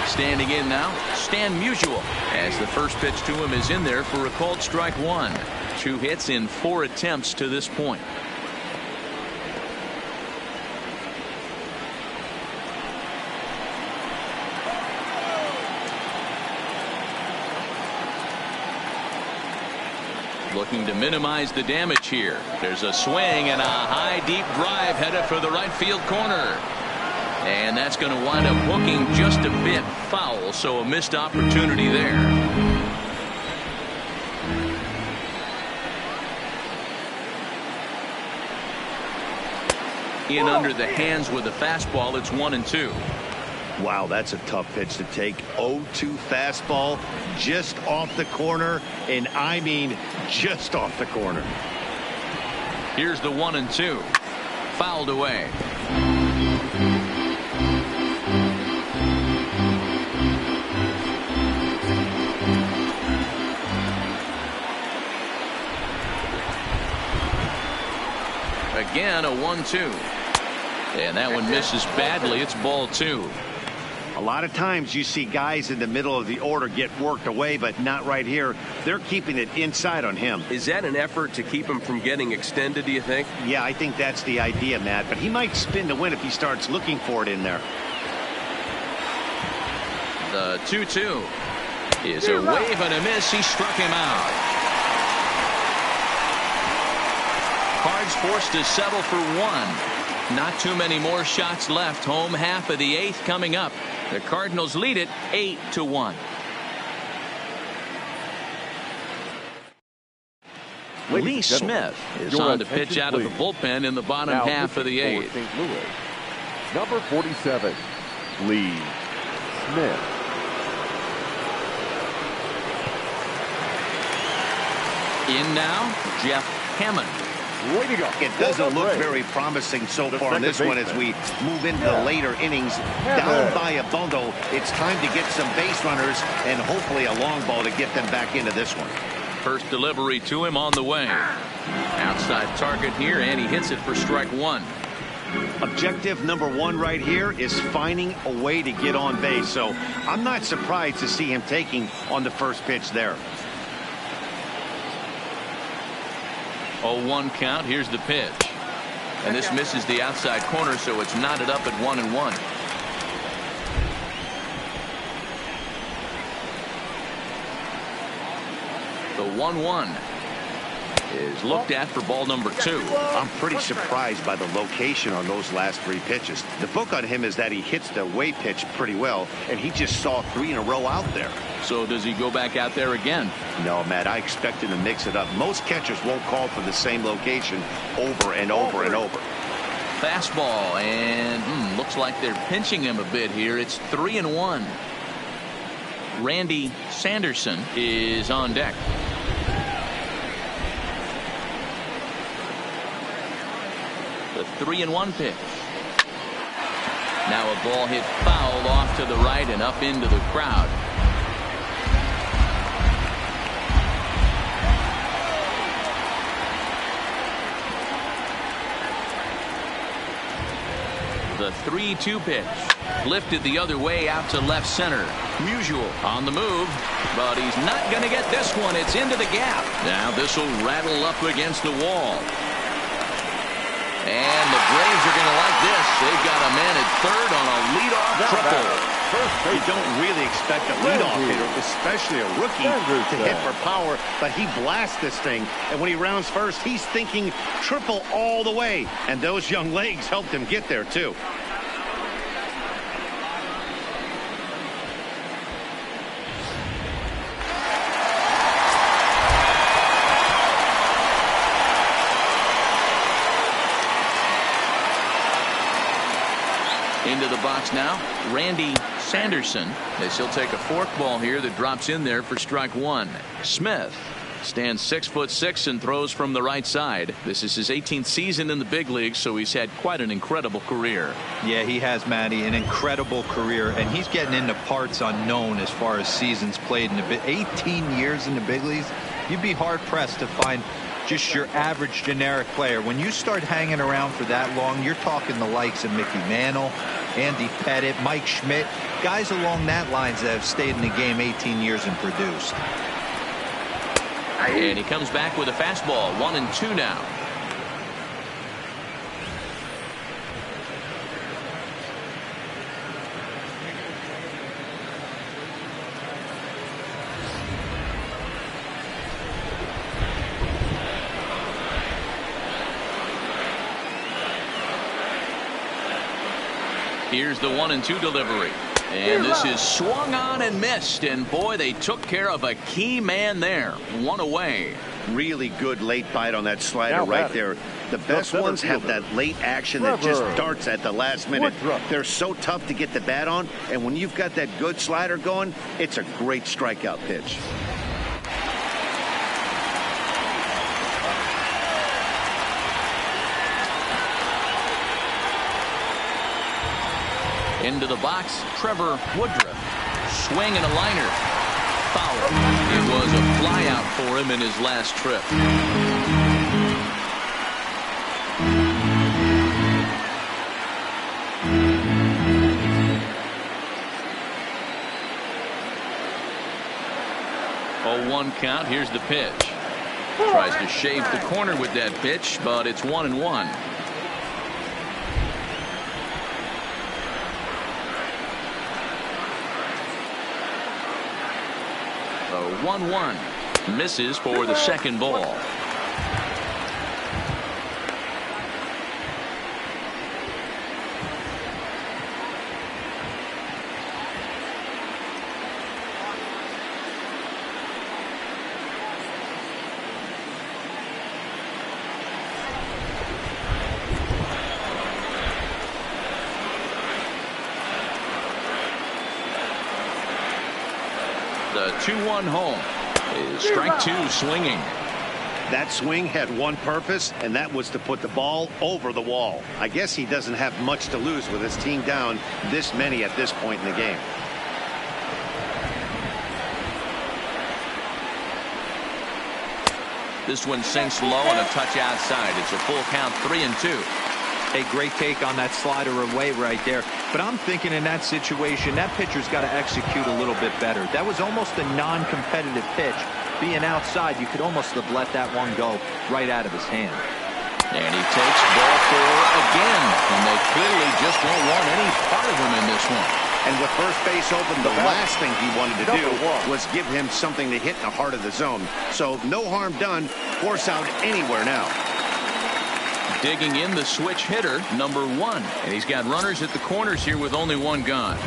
Standing in now, Stan Musial, as the first pitch to him is in there for a called strike 1. 2 hits in 4 attempts to this point. Looking to minimize the damage here. There's a swing and a high deep drive headed for the right field corner. And that's going to wind up hooking just a bit foul, so a missed opportunity there. In under the hands with a fastball. It's 1-2. Wow, that's a tough pitch to take. 0-2 fastball just off the corner, and I mean just off the corner. Here's the 1-2. Fouled away. Again, a 1-2. And that one misses badly. It's ball 2. A lot of times you see guys in the middle of the order get worked away, but not right here. They're keeping it inside on him. Is that an effort to keep him from getting extended, do you think? Yeah, I think that's the idea, Matt. But he might spin to win if he starts looking for it in there. The 2-2 is a wave and a miss. He struck him out. Cards forced to settle for 1. Not too many more shots left. Home half of the 8th coming up. The Cardinals lead it 8-1. Lee Smith is on to pitch out of the bullpen in the bottom half of the 8th. St. Louis, number 47, Lee Smith. In now, Jeff Hammond. Way to go. It doesn't look very promising so far in this one as we move into the later innings. Down by a bundle, it's time to get some base runners and hopefully a long ball to get them back into this one. First delivery to him on the way. Outside target here, and he hits it for strike 1. Objective number 1 right here is finding a way to get on base. So I'm not surprised to see him taking on the first pitch there. 0-1 count. Here's the pitch. And this misses the outside corner, so it's knotted up at 1-1. The 1-1 is looked at for ball number 2. I'm pretty surprised by the location on those last 3 pitches. The book on him is that he hits the away pitch pretty well, and he just saw 3 in a row out there. So does he go back out there again? No, Matt, I expect him to mix it up. Most catchers won't call for the same location over and over and over. Fastball, and looks like they're pinching him a bit here. It's 3-1. Randy Sanderson is on deck. The 3-1 pitch. Now a ball hit foul off to the right and up into the crowd. The 3-2 pitch lifted the other way out to left center. Musial on the move, but he's not going to get this one. It's into the gap. Now this will rattle up against the wall. And the Braves are going to like this. They've got a man at third on a leadoff triple. You don't really expect a leadoff hitter, especially a rookie, to hit for power, but he blasts this thing. And when he rounds first, he's thinking triple all the way. And those young legs helped him get there, too. Into the box now, Randy Sanderson, as he'll take a forkball here that drops in there for strike 1. Smith stands 6'6" and throws from the right side. This is his 18th season in the big leagues, so he's had quite an incredible career. Yeah, he has, Matty, an incredible career, and he's getting into parts unknown as far as seasons played in the 18 years in the big leagues. You'd be hard pressed to find just your average generic player. When you start hanging around for that long, you're talking the likes of Mickey Mantle, Andy Pettit, Mike Schmidt, guys along that lines that have stayed in the game 18 years and produced. And he comes back with a fastball. 1-2 now. Here's the 1-2 delivery. And this is swung on and missed. And boy, they took care of a key man there. One away. Really good late bite on that slider right there. The best ones have that late action that just darts at the last minute. They're so tough to get the bat on. And when you've got that good slider going, it's a great strikeout pitch. Into the box, Trevor Woodruff. Swing and a liner. Foul. It was a flyout for him in his last trip. Oh, 1 count. Here's the pitch. Tries to shave the corner with that pitch, but it's 1-1. The 1-1 misses for the second ball. The 2-1 home is strike 2 swinging. That swing had one purpose, and that was to put the ball over the wall. I guess he doesn't have much to lose with his team down this many at this point in the game. This one sinks low and a touch outside. It's a full count, 3-2. A great take on that slider away right there. But I'm thinking in that situation, that pitcher's got to execute a little bit better. That was almost a non-competitive pitch. Being outside, you could almost have let that one go right out of his hand. And he takes ball 4 again. And they clearly just won't want any part of him in this one. And with first base open, the last thing he wanted to do was give him something to hit in the heart of the zone. So no harm done. Force out anywhere now. Digging in the switch hitter, number 1. And he's got runners at the corners here with only 1 gone.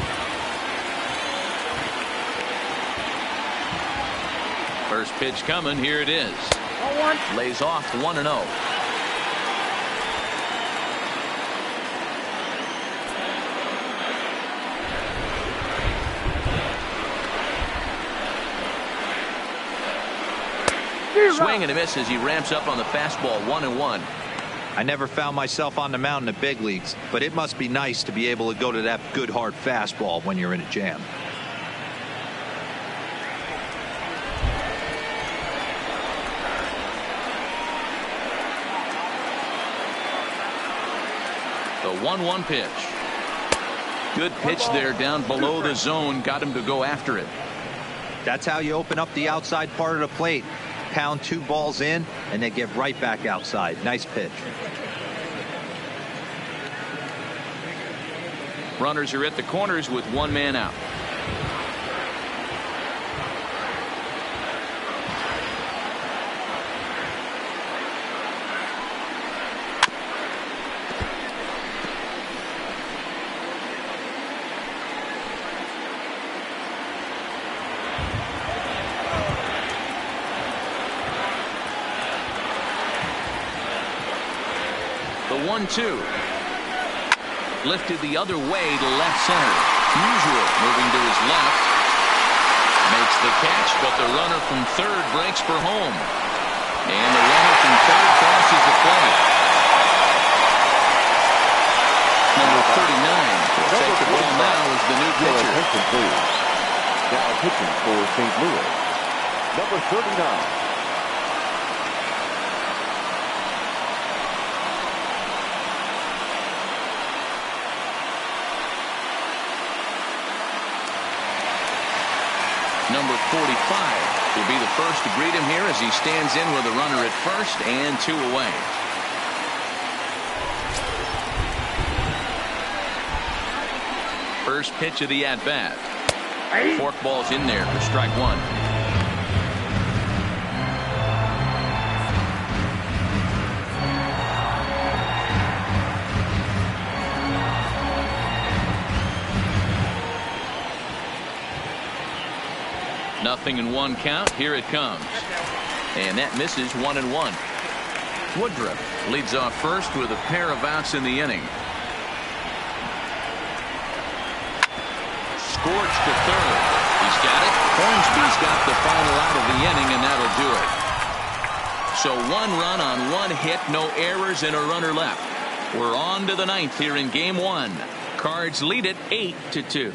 First pitch coming. Here it is. Lays off 1-0. Swing and a miss as he ramps up on the fastball. 1-1. I never found myself on the mound in the big leagues, but it must be nice to be able to go to that good hard fastball when you're in a jam. The 1-1 pitch. Good pitch there down below the zone. Got him to go after it. That's how you open up the outside part of the plate. Pound 2 balls in and they get right back outside. Nice pitch. Runners are at the corners with 1 man out. The 1-2. Lifted the other way to left center. Musial moving to his left. Makes the catch, but the runner from third breaks for home. And the runner from third crosses the plate. Number 39 will take the ball now as the new pitcher. Now pitching for St. Louis, number 39. Number 45 will be the first to greet him here as he stands in with a runner at first and 2 away. First pitch of the at-bat. Forkball's in there for strike 1. 0-1 count. Here it comes. And that misses 1-1. Woodruff leads off first with a pair of outs in the inning. Scorched to third. He's got it. Hornsby's got the final out of the inning, and that'll do it. So 1 run on 1 hit, no errors, and a runner left. We're on to the 9th here in game 1. Cards lead it 8-2.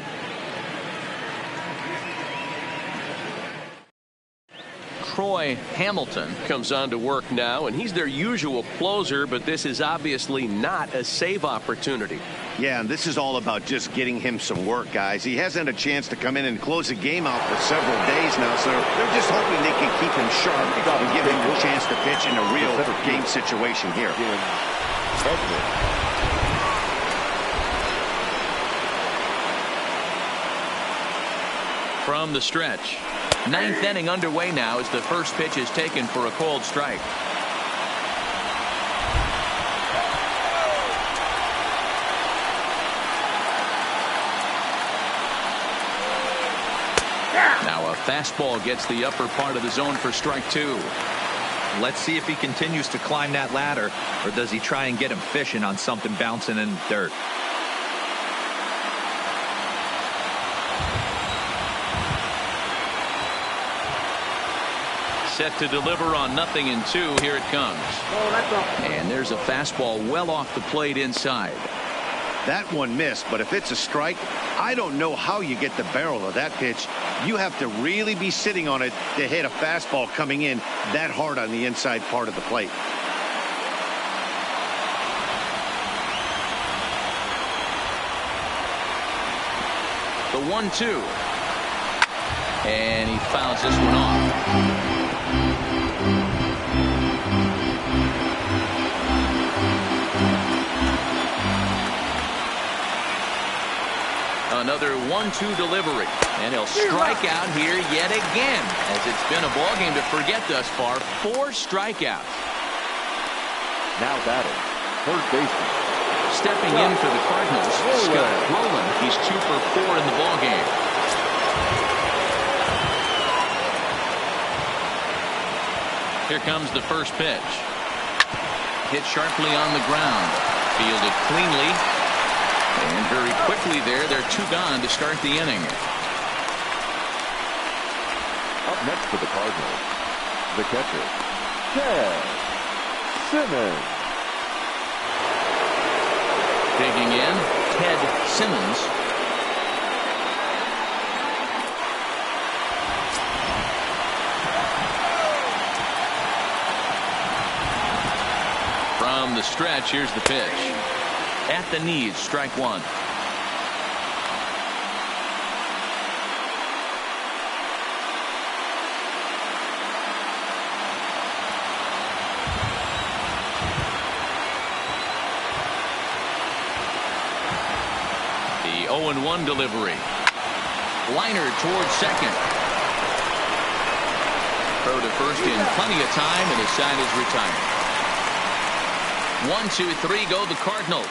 Troy Hamilton comes on to work now, and he's their usual closer, but this is obviously not a save opportunity. Yeah, and this is all about just getting him some work, guys. He hasn't had a chance to come in and close a game out for several days now, so they're just hoping they can keep him sharp and give him a chance to pitch in a real game situation here. From the stretch. 9th inning underway now as the first pitch is taken for a called strike. Now a fastball gets the upper part of the zone for strike 2. Let's see if he continues to climb that ladder, or does he try and get him fishing on something bouncing in the dirt. Set to deliver on 0-2. Here it comes. And there's a fastball well off the plate inside. That one missed, but if it's a strike, I don't know how you get the barrel of that pitch. You have to really be sitting on it to hit a fastball coming in that hard on the inside part of the plate. The 1-2. And he fouls this one off. Another 1-2 delivery, and he'll strike out here yet again, as it's been a ball game to forget thus far. 4 strikeouts. Now batting, third baseman. Stepping in for the Cardinals, Scott Rowland. He's 2 for 4 in the ball game. Here comes the first pitch. Hit sharply on the ground. Fielded cleanly. And very quickly there, they're 2 gone to start the inning. Up next for the Cardinals, the catcher, Ted Simmons. Digging in, Ted Simmons. From the stretch, here's the pitch. At the knees, strike 1. The 0-1 delivery. Liner towards second. Throw to first in plenty of time, and his side is retired. 1, 2, 3 go the Cardinals.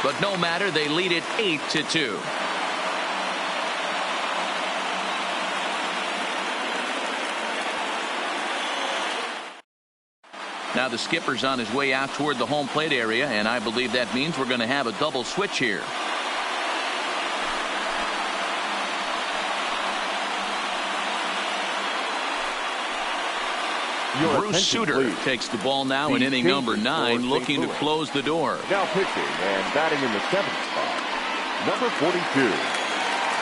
But no matter, they lead it 8-2. Now the skipper's on his way out toward the home plate area, and I believe that means we're going to have a double switch here. Bruce Sutter takes the ball now in inning number 9, looking to close the door. Now pitching and batting in the 7th spot, number 42,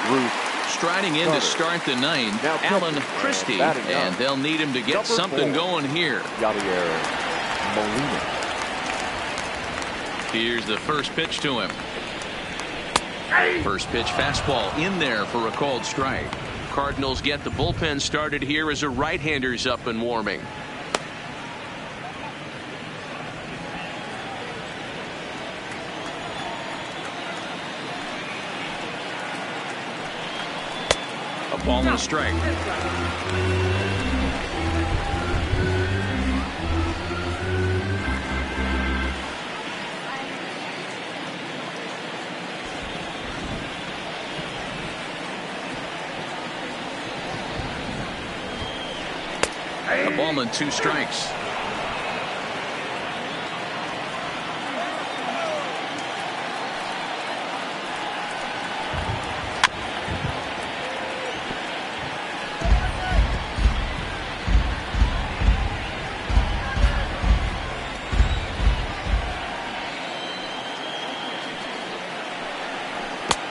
Bruce. Striding in to start the 9th, Alan Christie, and they'll need him to get something going here. Yadier Molina. Here's the first pitch to him. First pitch fastball in there for a called strike. Cardinals get the bullpen started here as a right-hander's up and warming. A ball and a strike. ball and 2 strikes.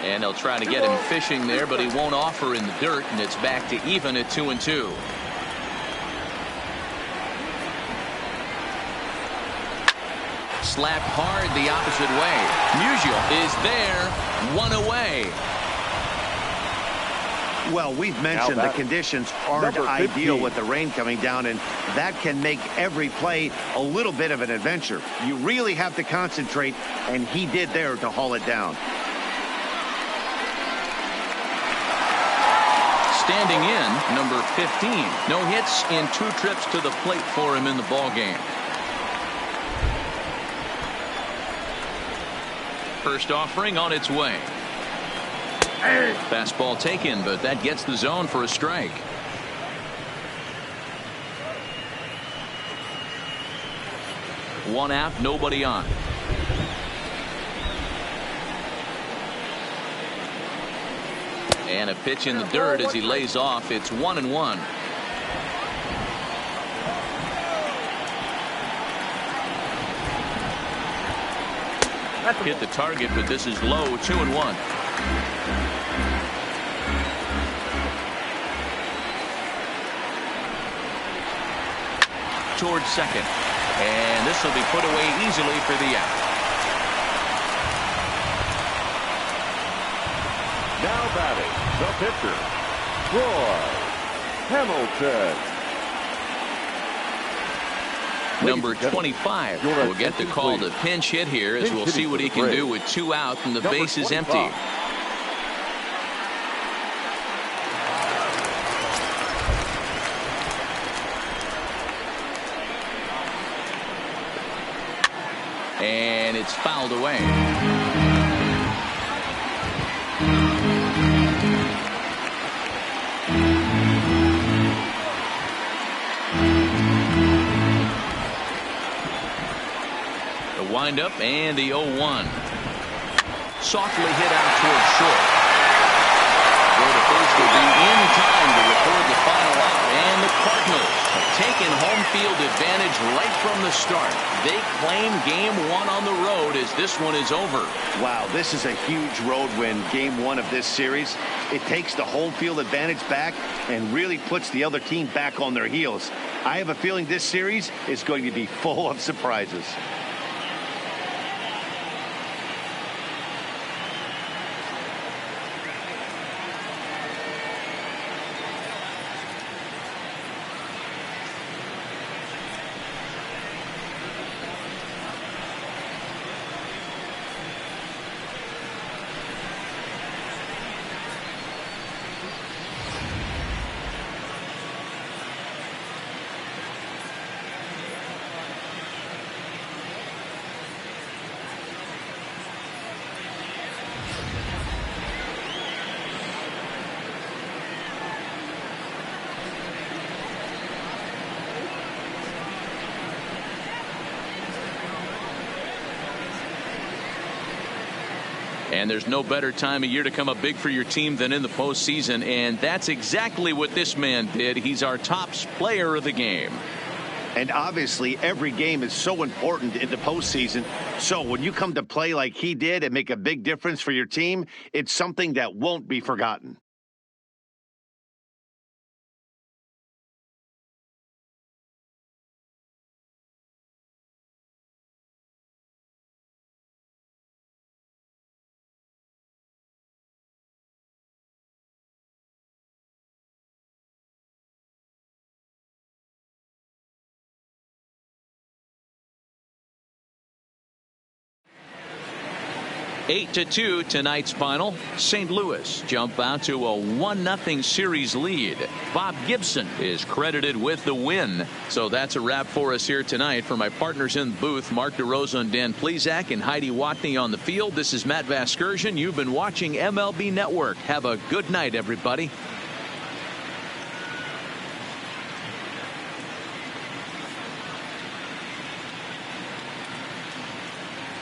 And they'll try to get him fishing there, but he won't offer in the dirt, and it's back to even at 2-2. Slapped hard the opposite way. Musial is there, 1 away. Well, we've mentioned the conditions aren't ideal with the rain coming down, and that can make every play a little bit of an adventure. You really have to concentrate, and he did there to haul it down. Standing in, number 15. No hits in 2 trips to the plate for him in the ballgame. First offering on its way. Fastball taken, but that gets the zone for a strike. One out, nobody on. And a pitch in the dirt as he lays off. It's 1-1. Hit the target, but this is low. 2-1. Towards second. And this will be put away easily for the out. Now batting, the pitcher, Troy Hamilton. Number 25 will get the call to pinch hit here, as we'll see what he can do with 2 out and the base is empty. And it's fouled away. Wind up and the 0-1. Softly hit out towards short. Throw to first will be in time to record the final out. And the Cardinals have taken home field advantage right from the start. They claim game 1 on the road as this one is over. Wow, this is a huge road win, game 1 of this series. It takes the home field advantage back and really puts the other team back on their heels. I have a feeling this series is going to be full of surprises. And there's no better time of year to come up big for your team than in the postseason, and that's exactly what this man did. He's our top player of the game. And obviously every game is so important in the postseason. So when you come to play like he did and make a big difference for your team, it's something that won't be forgotten. Eight to 2 tonight's final. St. Louis jump out to a 1-0 series lead. Bob Gibson is credited with the win. So that's a wrap for us here tonight. For my partners in the booth, Mark DeRosa and Dan Plesac, and Heidi Watney on the field, this is Matt Vasgersian. You've been watching MLB Network. Have a good night, everybody.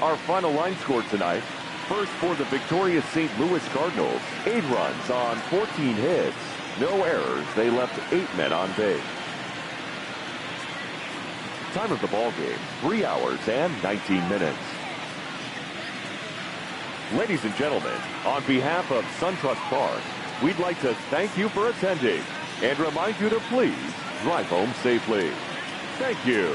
Our final line score tonight. First for the victorious St. Louis Cardinals. 8 runs on 14 hits. No errors. They left 8 men on base. Time of the ball game, 3 hours and 19 minutes. Ladies and gentlemen, on behalf of SunTrust Park, we'd like to thank you for attending and remind you to please drive home safely. Thank you.